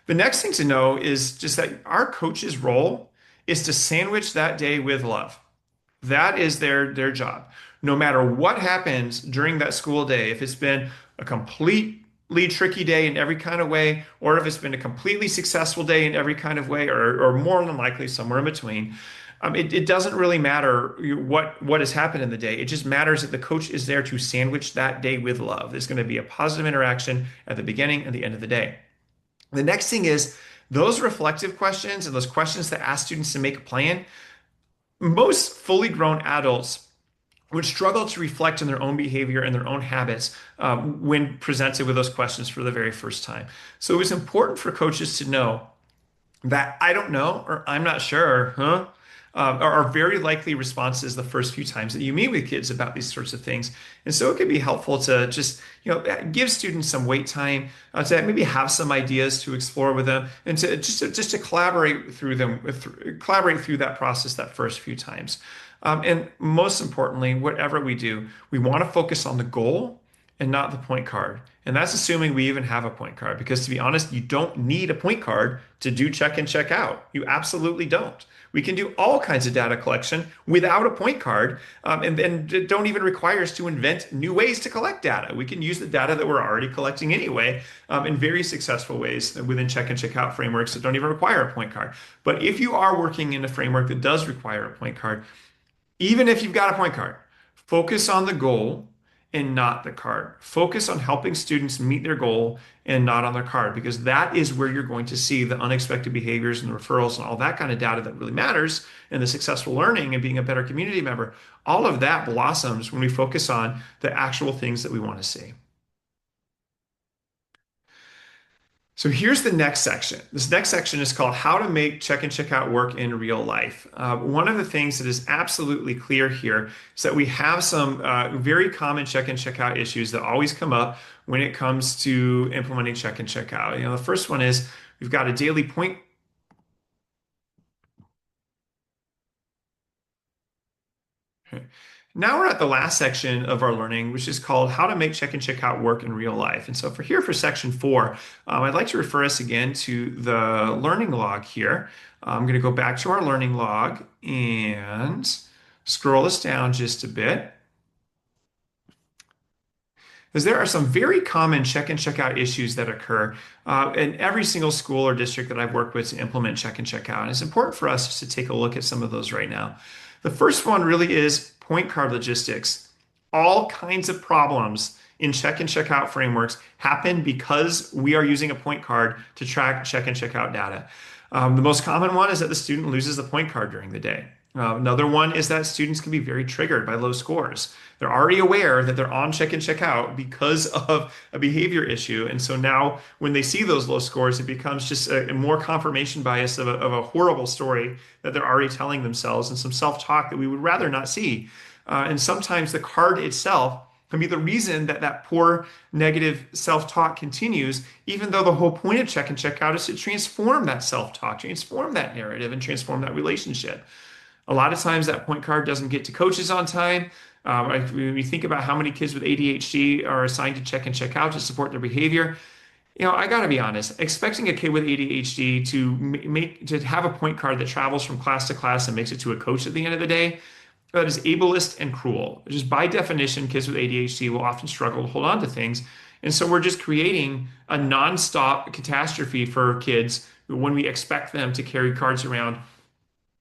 The next thing to know is just that our coach's role is to sandwich that day with love. That is their job. No matter what happens during that school day, if it's been a completely tricky day in every kind of way, or if it's been a completely successful day in every kind of way, or more than likely somewhere in between, it doesn't really matter what has happened in the day. It just matters that the coach is there to sandwich that day with love. There's going to be a positive interaction at the beginning and the end of the day. The next thing is those reflective questions and those questions that ask students to make a plan. Most fully grown adults would struggle to reflect on their own behavior and their own habits when presented with those questions for the very first time. So it was important for coaches to know that I don't know or I'm not sure, huh? Are very likely responses the first few times that you meet with kids about these sorts of things. And so it can be helpful to just, give students some wait time, to maybe have some ideas to explore with them, and to just to collaborate through collaborate through that process that first few times. And most importantly, whatever we do, we want to focus on the goal and not the point card. And that's assuming we even have a point card, because to be honest, you don't need a point card to do check and check out. You absolutely don't. We can do all kinds of data collection without a point card, and then don't even require us to invent new ways to collect data. We can use the data that we're already collecting anyway, in very successful ways within check and check out frameworks that don't even require a point card. But if you are working in a framework that does require a point card, even if you've got a point card, focus on the goal and not the card. Focus on helping students meet their goal and not on their card, because that is where you're going to see the unexpected behaviors and the referrals and all that kind of data that really matters, and the successful learning and being a better community member. All of that blossoms when we focus on the actual things that we want to see. So here's the next section. This next section is called How to Make Check and Check Out Work in Real Life. One of the things that is absolutely clear here is that we have some very common check and check out issues that always come up when it comes to implementing check and check out. The first one is we've got a daily point. Now we're at the last section of our learning, which is called How to Make Check and Check Out Work in Real Life. And so for section 4, I'd like to refer us again to the learning log here. I'm going to go back to our learning log and scroll us down just a bit, because there are some very common check and check out issues that occur in every single school or district that I've worked with to implement check and check out. And it's important for us just to take a look at some of those right now. The first one really is point card logistics. All kinds of problems in check and check out frameworks happen because we are using a point card to track check and check out data. The most common one is that the student loses the point card during the day. Another one is that students can be very triggered by low scores. They're already aware that they're on check and check out because of a behavior issue. And so now when they see those low scores, it becomes just a more confirmation bias of a horrible story that they're already telling themselves, and some self-talk that we would rather not see. And sometimes the card itself can be the reason that that poor negative self-talk continues, even though the whole point of check and check out is to transform that self-talk, transform that narrative, and transform that relationship. A lot of times that point card doesn't get to coaches on time. When we think about how many kids with ADHD are assigned to check and check out to support their behavior, I got to be honest, expecting a kid with ADHD to have a point card that travels from class to class and makes it to a coach at the end of the day, that is ableist and cruel. Just by definition, kids with ADHD will often struggle to hold on to things. And so we're just creating a nonstop catastrophe for kids when we expect them to carry cards around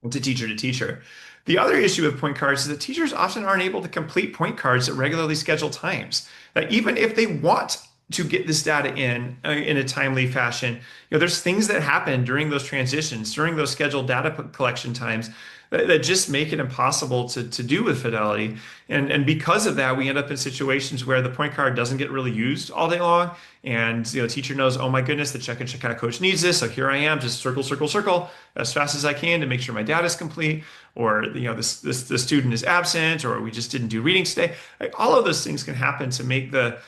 to teacher. The other issue with point cards is that teachers often aren't able to complete point cards at regularly scheduled times. That even if they want to get this data in a timely fashion, there's things that happen during those transitions, during those scheduled data collection times, that just make it impossible to do with fidelity. And because of that, we end up in situations where the point card doesn't get really used all day long. And teacher knows, oh my goodness, the check and check out coach needs this. So here I am, just circle as fast as I can to make sure my data is complete. Or the student is absent, or we just didn't do reading today. Like, all of those things can happen to make the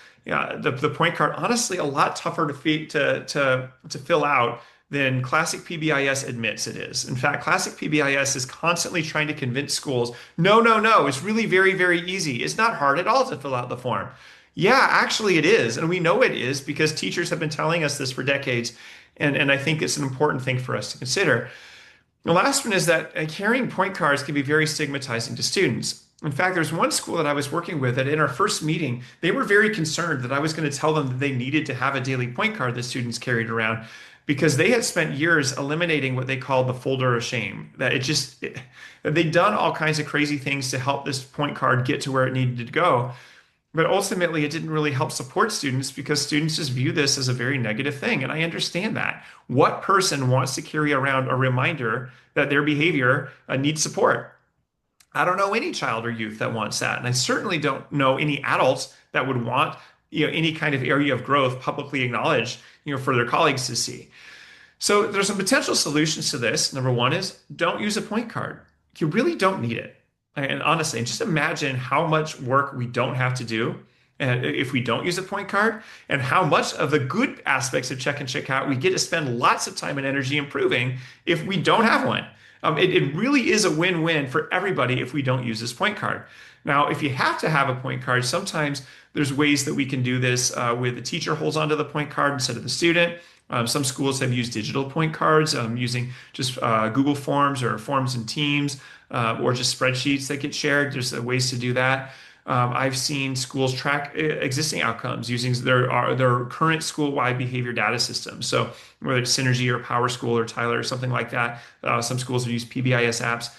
point card honestly a lot tougher to fill out than Classic PBIS admits it is. In fact, Classic PBIS is constantly trying to convince schools, no, it's really very, very easy. It's not hard at all to fill out the form. Yeah, actually it is. And we know it is because teachers have been telling us this for decades. And I think it's an important thing for us to consider. The last one is that carrying point cards can be very stigmatizing to students. In fact, there's one school that I was working with that in our first meeting, they were very concerned that I was going to tell them that they needed to have a daily point card that students carried around because they had spent years eliminating what they called the folder of shame. They'd done all kinds of crazy things to help this point card get to where it needed to go. But ultimately, it didn't really help support students because students just view this as a very negative thing. And I understand that. What person wants to carry around a reminder that their behavior needs support? I don't know any child or youth that wants that. And I certainly don't know any adults that would want, any kind of area of growth publicly acknowledged, for their colleagues to see. So there's some potential solutions to this. Number one is don't use a point card. You really don't need it. And honestly, just imagine how much work we don't have to do if we don't use a point card, and how much of the good aspects of check and check out we get to spend lots of time and energy improving if we don't have one. It really is a win-win for everybody if we don't use this point card. Now, if you have to have a point card, sometimes there's ways that we can do this where the teacher holds onto the point card instead of the student. Some schools have used digital point cards using just Google Forms or Forms in Teams or just spreadsheets that get shared. There's ways to do that. I've seen schools track existing outcomes using their current school-wide behavior data system. So whether it's Synergy or Power School or Tyler or something like that, some schools have used PBIS apps.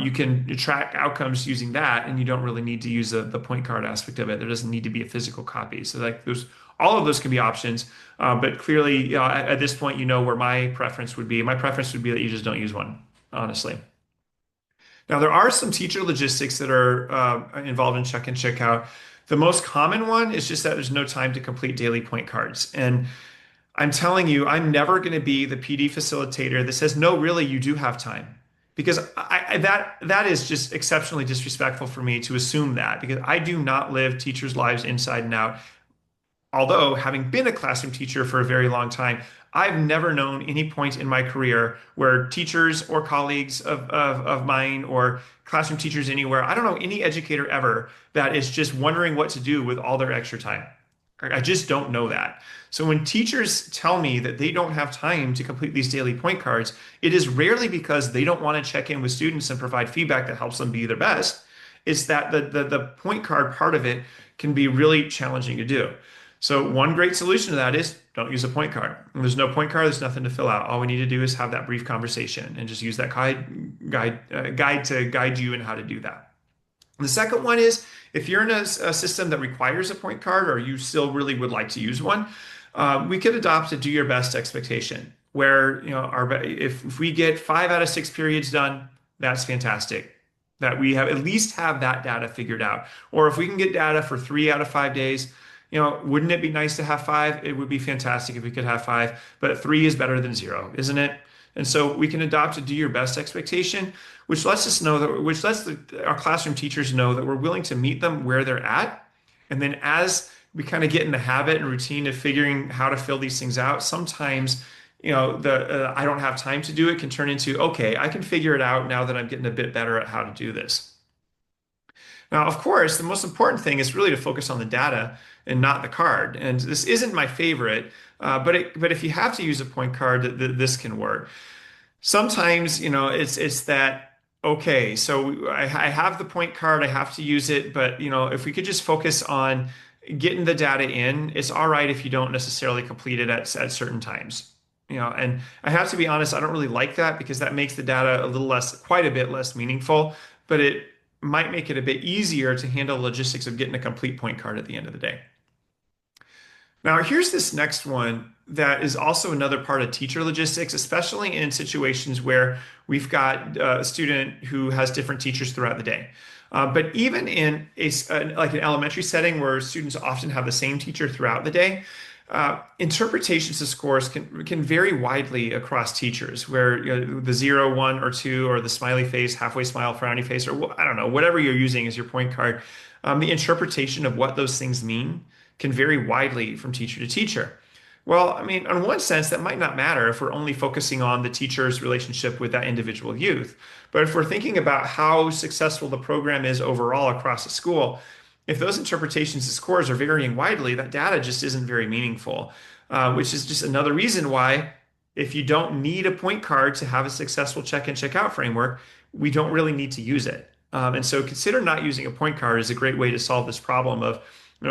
You can track outcomes using that, and you don't really need to use the point card aspect of it. There doesn't need to be a physical copy. So like all of those can be options. But clearly, at this point, you know where my preference would be. My preference would be that you just don't use one, honestly. Now, there are some teacher logistics that are involved in check and check out. The most common one is just that there's no time to complete daily point cards. And I'm telling you, I'm never going to be the PD facilitator that says, no, really, you do have time. Because that is just exceptionally disrespectful for me to assume that, because I do not live teachers' lives inside and out. Although, having been a classroom teacher for a very long time, I've never known any point in my career where teachers or colleagues of mine or classroom teachers anywhere, I don't know any educator ever that is just wondering what to do with all their extra time. I just don't know that. So when teachers tell me that they don't have time to complete these daily point cards, it is rarely because they don't want to check in with students and provide feedback that helps them be their best. It's that the point card part of it can be really challenging to do. So one great solution to that is don't use a point card. When there's no point card, there's nothing to fill out. All we need to do is have that brief conversation and just use that guide to guide you in how to do that. The second one is if you're in a system that requires a point card or you still really would like to use one, we could adopt a do your best expectation where, if we get 5 out of 6 periods done, that's fantastic. That we have at least have that data figured out. Or if we can get data for 3 out of 5 days, wouldn't it be nice to have 5? It would be fantastic if we could have 5, but 3 is better than 0, isn't it? And so we can adopt a do your best expectation, which lets us know that, our classroom teachers know that we're willing to meet them where they're at. And then as we kind of get in the habit and routine of figuring how to fill these things out, sometimes, I don't have time to do it can turn into, okay, I can figure it out now that I'm getting a bit better at how to do this. Now, of course, the most important thing is really to focus on the data and not the card. And this isn't my favorite, but if you have to use a point card, this can work. Sometimes, it's that, okay, so I have the point card, I have to use it, but if we could just focus on getting the data in, it's all right if you don't necessarily complete it at certain times. And I have to be honest, I don't really like that because that makes the data quite a bit less meaningful, but it might make it a bit easier to handle logistics of getting a complete point card at the end of the day. Now, here's this next one that is also another part of teacher logistics, especially in situations where we've got a student who has different teachers throughout the day. But even in like an elementary setting where students often have the same teacher throughout the day, interpretations of scores can vary widely across teachers, where the 0, 1, or 2, or the smiley face, halfway smile, frowny face, or I don't know, whatever you're using as your point card, the interpretation of what those things mean can vary widely from teacher to teacher. Well, I mean, in one sense, that might not matter if we're only focusing on the teacher's relationship with that individual youth. But if we're thinking about how successful the program is overall across the school, if those interpretations of scores are varying widely, that data just isn't very meaningful, which is just another reason why If you don't need a point card to have a successful check-in, check-out framework, we don't really need to use it. And so consider not using a point card as a great way to solve this problem of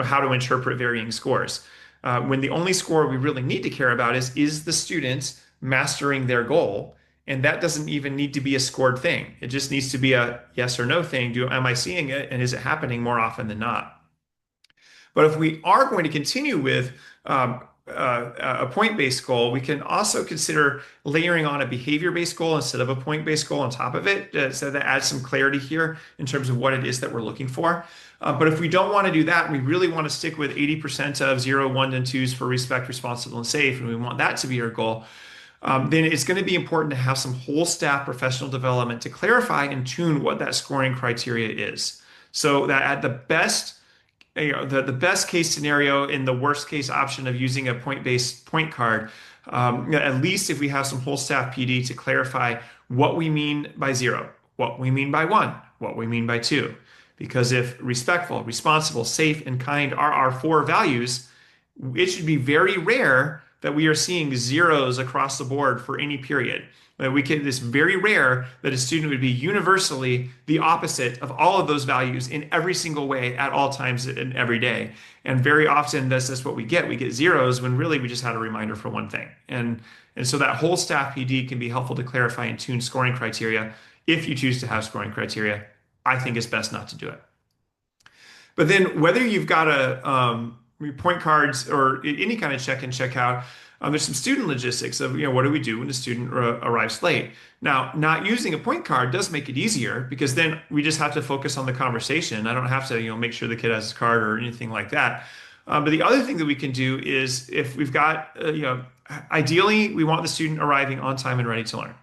how to interpret varying scores. When the only score we really need to care about is the student mastering their goal? And that doesn't even need to be a scored thing. It just needs to be a yes or no thing. Am I seeing it? And is it happening more often than not? But if we are going to continue with a point-based goal, we can also consider layering on a behavior-based goal instead of a point-based goal on top of it. So that adds some clarity here in terms of what it is that we're looking for. But if we don't want to do that, we really want to stick with 80% of 0, 1, and 2s for respect, responsible, and safe, and we want that to be our goal. Then it's going to be important to have some whole staff professional development to clarify and tune what that scoring criteria is. So that at the best the best case scenario in the worst case option of using a point-based point card, at least if we have some whole staff PD to clarify what we mean by 0, what we mean by 1, what we mean by 2. Because if respectful, responsible, safe, and kind are our 4 values, it should be very rare that we are seeing zeros across the board for any period. It's very rare that a student would be universally the opposite of all of those values in every single way at all times and every day. And very often that's just what we get. We get zeros when really we just had a reminder for one thing. And so that whole staff PD can be helpful to clarify and tune scoring criteria if you choose to have scoring criteria. I think it's best not to do it. But then whether you've got point cards or any kind of check-in, check-out, there's some student logistics of, what do we do when a student arrives late? Now, not using a point card does make it easier because then we just have to focus on the conversation. I don't have to, make sure the kid has his card or anything like that. But the other thing that we can do is if we've got, ideally, we want the student arriving on time and ready to learn.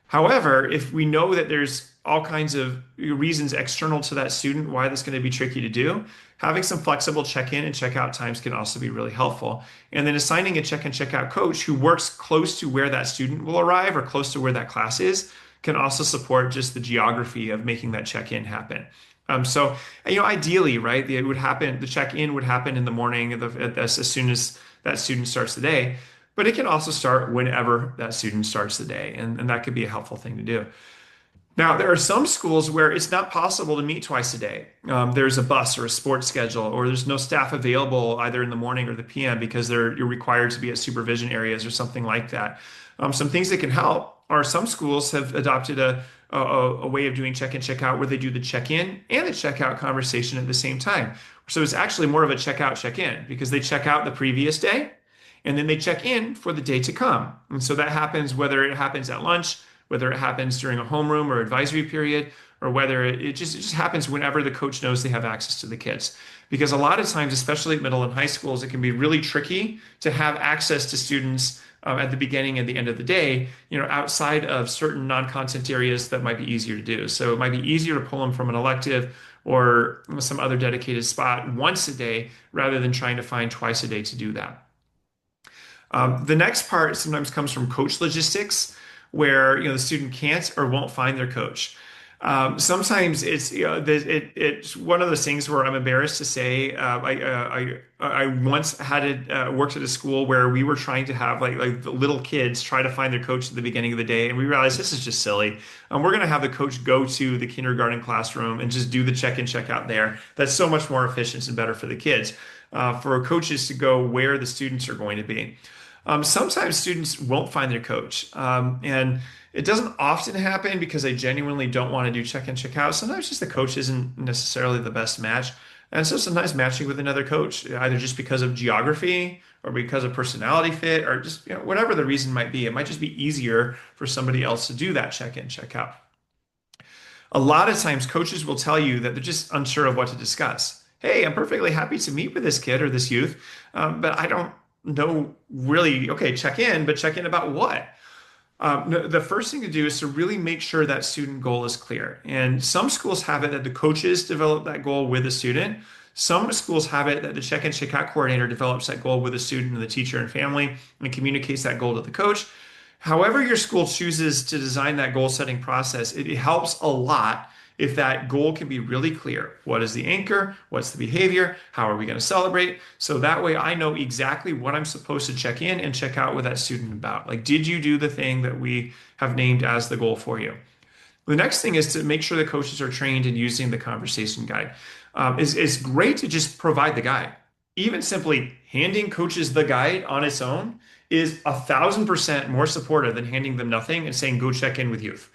However, if we know that there's all kinds of reasons external to that student why that's going to be tricky to do, having some flexible check-in and check-out times can also be really helpful. And then assigning a check-in, check-out coach who works close to where that student will arrive or close to where that class is can also support just the geography of making that check-in happen. So, ideally, right, it would happen, the check-in would happen in the morning as soon as that student starts the day. But it can also start whenever that student starts the day, and that could be a helpful thing to do. Now, there are some schools where it's not possible to meet twice a day. There's a bus or a sports schedule, or there's no staff available either in the morning or the PM because you're required to be at supervision areas or something like that. Some things that can help are some schools have adopted a way of doing check-in, check-out where they do the check-in and the check-out conversation at the same time. So it's actually more of a check-out, check-in because they check out the previous day and then they check in for the day to come. And so that happens whether it happens at lunch, whether it happens during a homeroom or advisory period, or whether it just happens whenever the coach knows they have access to the kids. Because a lot of times, especially at middle and high schools, it can be really tricky to have access to students at the beginning and the end of the day, outside of certain non-content areas that might be easier to do. So it might be easier to pull them from an elective or some other dedicated spot once a day rather than trying to find twice a day to do that. The next part sometimes comes from coach logistics, where the student can't or won't find their coach. Sometimes it's one of those things where I'm embarrassed to say I once worked at a school where we were trying to have like the little kids try to find their coach at the beginning of the day, and we realized this is just silly. We're going to have the coach go to the kindergarten classroom and just do the check-in, check-out there. That's so much more efficient and better for the kids. For coaches to go where the students are going to be. Sometimes students won't find their coach, and it doesn't often happen because they genuinely don't want to do check-in, check-out. Sometimes just the coach isn't necessarily the best match. And so sometimes matching with another coach, either just because of geography or because of personality fit or just whatever the reason might be, it might just be easier for somebody else to do that check-in, check-out. A lot of times coaches will tell you that they're just unsure of what to discuss. Hey, I'm perfectly happy to meet with this kid or this youth, but I don't know really, okay, check in, but check in about what? The first thing to do is to really make sure that student goal is clear. And some schools have it that the coaches develop that goal with the student. Some schools have it that the check-in, check-out coordinator develops that goal with the student and the teacher and family and communicates that goal to the coach. However your school chooses to design that goal setting process, it helps a lot if that goal can be really clear. What is the anchor? What's the behavior? How are we going to celebrate? So that way I know exactly what I'm supposed to check in and check out with that student about. Like, did you do the thing that we have named as the goal for you? The next thing is to make sure the coaches are trained in using the conversation guide. It's great to just provide the guide. Even simply handing coaches the guide on its own is 1,000% more supportive than handing them nothing and saying, go check in with youth.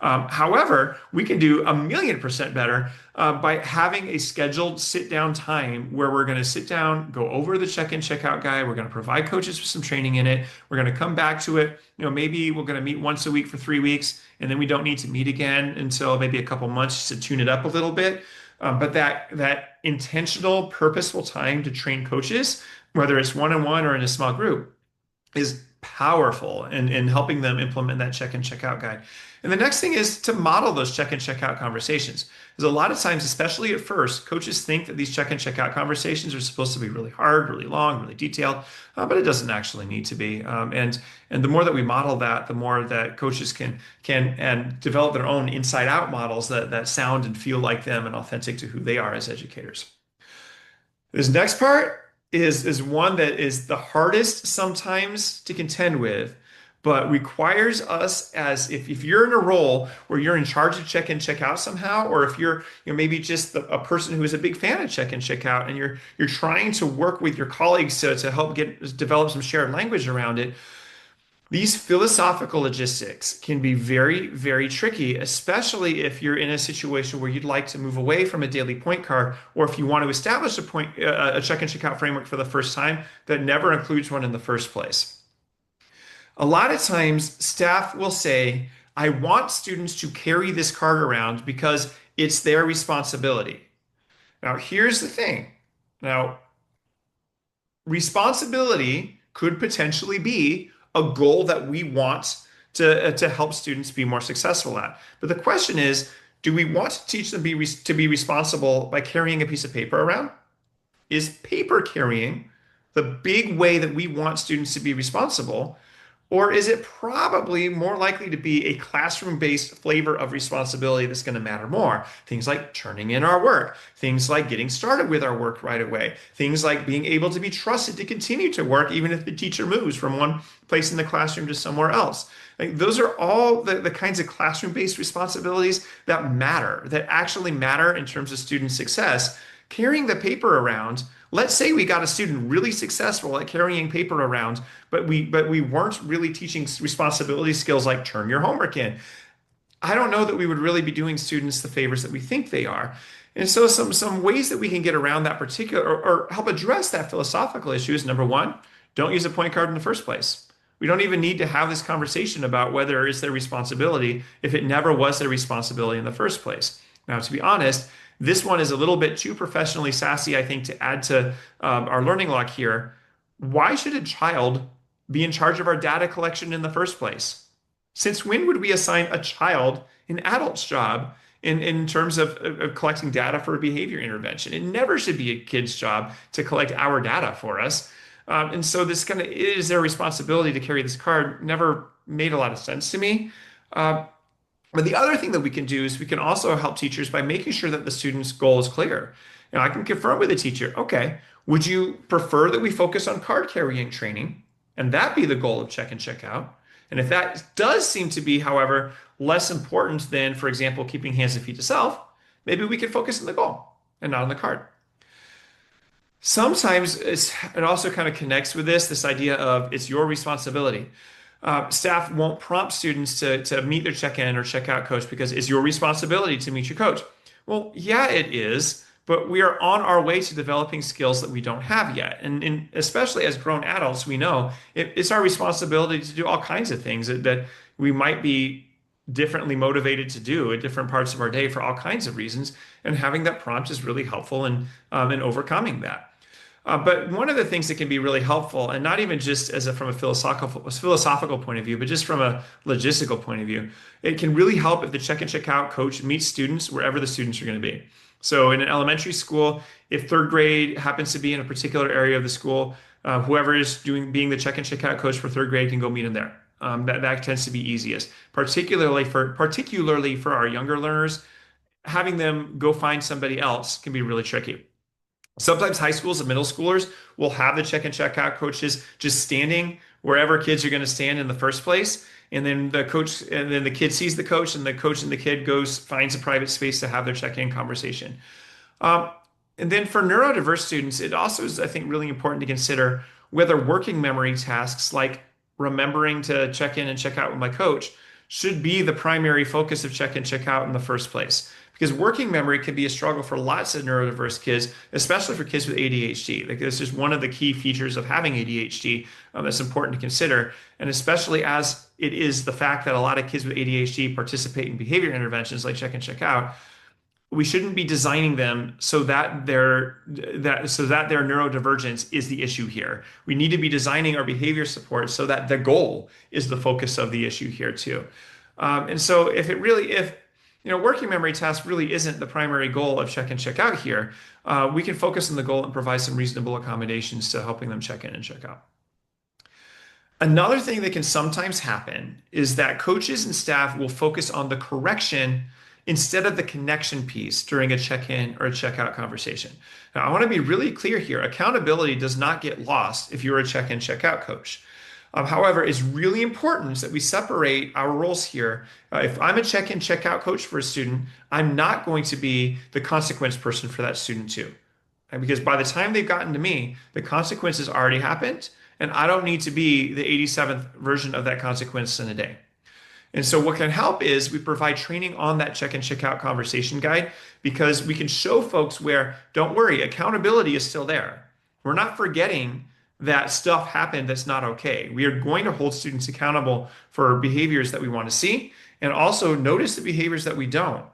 However, we can do 1,000,000% better by having a scheduled sit down time where we're going to sit down, go over the check in, check out guide. We're going to provide coaches with some training in it. We're going to come back to it. Maybe we're going to meet once a week for 3 weeks, and then we don't need to meet again until maybe a couple months just to tune it up a little bit. But that intentional, purposeful time to train coaches, whether it's one-on-one or in a small group, is powerful in helping them implement that check in, check out guide. And the next thing is to model those check in, check out conversations. Because a lot of times, especially at first, coaches think that these check in, check out conversations are supposed to be really hard, really long, really detailed, but it doesn't actually need to be. And the more that we model that, the more that coaches can and develop their own inside out models that sound and feel like them and authentic to who they are as educators. This next part is one that is the hardest sometimes to contend with, but requires us as if you're in a role where you're in charge of check in, check out somehow, or if you're maybe just a person who is a big fan of check in, check out, and you're trying to work with your colleagues to help develop some shared language around it. These philosophical logistics can be very, very tricky, especially if you're in a situation where you'd like to move away from a daily point card, or if you want to establish a check and check out framework for the first time that never includes one in the first place. A lot of times, staff will say, I want students to carry this card around because it's their responsibility. Now, here's the thing. Now, responsibility could potentially be a goal that we want to help students be more successful at. But the question is, do we want to teach them to be responsible by carrying a piece of paper around? Is paper carrying the big way that we want students to be responsible? Or is it probably more likely to be a classroom-based flavor of responsibility that's going to matter more? Things like turning in our work, things like getting started with our work right away, things like being able to be trusted to continue to work even if the teacher moves from one place in the classroom to somewhere else. Like, those are all the kinds of classroom-based responsibilities that matter, that actually matter in terms of student success. Carrying the paper around, let's say we got a student really successful at carrying paper around, but we weren't really teaching responsibility skills like turn your homework in. I don't know that we would really be doing students the favors that we think they are. And so some ways that we can get around that particular or help address that philosophical issue is, number one, don't use a point card in the first place. We don't even need to have this conversation about whether it's their responsibility if it never was their responsibility in the first place. Now, to be honest, this one is a little bit too professionally sassy, I think, to add to our learning log here. Why should a child be in charge of our data collection in the first place? Since when would we assign a child an adult's job in terms of collecting data for a behavior intervention? It never should be a kid's job to collect our data for us. And so this kind of is their responsibility to carry this card never made a lot of sense to me. But the other thing that we can do is we can also help teachers by making sure that the student's goal is clear. I can confirm with the teacher, okay, would you prefer that we focus on card carrying training and that be the goal of check and check out? And if that does seem to be, however, less important than, for example, keeping hands and feet to self, maybe we can focus on the goal and not on the card. Sometimes it also kind of connects with this idea of it's your responsibility. Staff won't prompt students to meet their check-in or check-out coach because it's your responsibility to meet your coach. Well, yeah, it is, but we are on our way to developing skills that we don't have yet. And especially as grown adults, we know it's our responsibility to do all kinds of things that we might be differently motivated to do at different parts of our day for all kinds of reasons. And having that prompt is really helpful in overcoming that. But one of the things that can be really helpful, and not even just from a philosophical point of view, but just from a logistical point of view, it can really help if the check and check out coach meets students wherever the students are going to be. So in an elementary school, if third grade happens to be in a particular area of the school, whoever is being the check and check out coach for third grade can go meet them there. That tends to be easiest, particularly for our younger learners. having them go find somebody else can be really tricky. Sometimes high schools and middle schoolers will have the check and check out coaches just standing wherever kids are going to stand in the first place. And then the kid sees the coach, and the coach and the kid goes, finds a private space to have their check-in conversation. Um, and then for neurodiverse students, it also is, I think, really important to consider whether working memory tasks like remembering to check in and check out with my coach should be the primary focus of check in, check out in the first place. Because working memory can be a struggle for lots of neurodiverse kids, especially for kids with ADHD. Like this is one of the key features of having ADHD that's important to consider. And especially as it is the fact that a lot of kids with ADHD participate in behavior interventions like check in, check out, we shouldn't be designing them so that their neurodivergence is the issue here. We need to be designing our behavior support so that the goal is the focus of the issue here too. And so if working memory task really isn't the primary goal of check in, check out here, we can focus on the goal and provide some reasonable accommodations to helping them check in and check out. Another thing that can sometimes happen is that coaches and staff will focus on the correction instead of the connection piece during a check-in or a check-out conversation. Now, I want to be really clear here. Accountability does not get lost if you're a check-in, check-out coach. However, it's really important that we separate our roles here. If I'm a check-in, check-out coach for a student, I'm not going to be the consequence person for that student too. Because by the time they've gotten to me, the consequences already happened, and I don't need to be the 87th version of that consequence in a day. And so what can help is we provide training on that check in, check out conversation guide, because we can show folks where, don't worry, accountability is still there. We're not forgetting that stuff happened that's not okay. We are going to hold students accountable for behaviors that we want to see, and also notice the behaviors that we don't.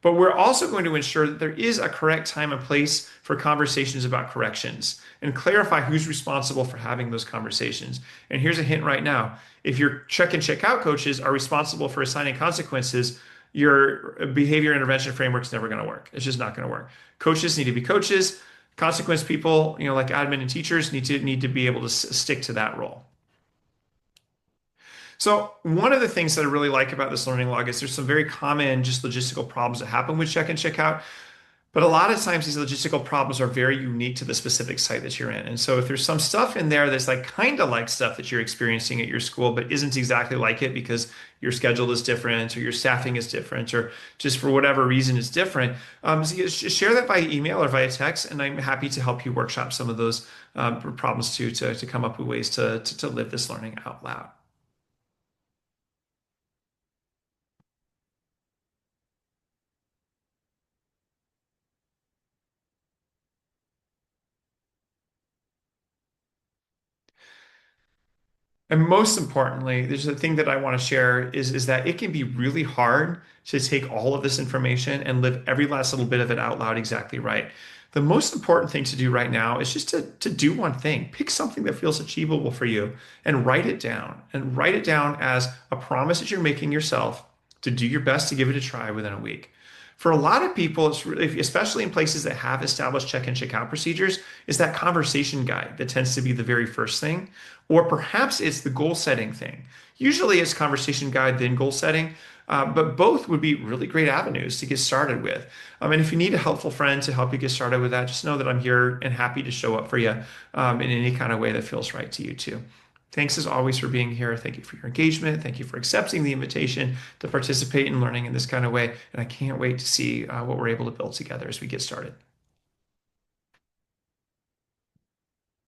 But we're also going to ensure that there is a correct time and place for conversations about corrections and clarify who's responsible for having those conversations. And here's a hint right now. If your check in, check out coaches are responsible for assigning consequences, your behavior intervention framework is never going to work. It's just not going to work. Coaches need to be coaches. Consequence people, like admin and teachers need to be able to stick to that role. So one of the things that I really like about this learning log is there's some very common just logistical problems that happen with check in, check out. But a lot of times these logistical problems are very unique to the specific site that you're in. And so if there's some stuff in there that's like kind of like stuff that you're experiencing at your school, but isn't exactly like it because your schedule is different or your staffing is different or just for whatever reason it's different, so just share that via email or via text. And I'm happy to help you workshop some of those problems too, to come up with ways to live this learning out loud. And most importantly, there's a thing that I want to share is that it can be really hard to take all of this information and live every last little bit of it out loud exactly right. The most important thing to do right now is just to do one thing. Pick something that feels achievable for you and write it down. And write it down as a promise that you're making yourself to do your best to give it a try within a week. For a lot of people, it's really, especially in places that have established check-in, check-out procedures, is that conversation guide that tends to be the very first thing, or perhaps it's the goal setting thing. Usually it's conversation guide, then goal setting, but both would be really great avenues to get started with. And if you need a helpful friend to help you get started with that, just know that I'm here and happy to show up for you in any kind of way that feels right to you too. Thanks as always for being here. Thank you for your engagement. Thank you for accepting the invitation to participate in learning in this kind of way. And I can't wait to see what we're able to build together as we get started.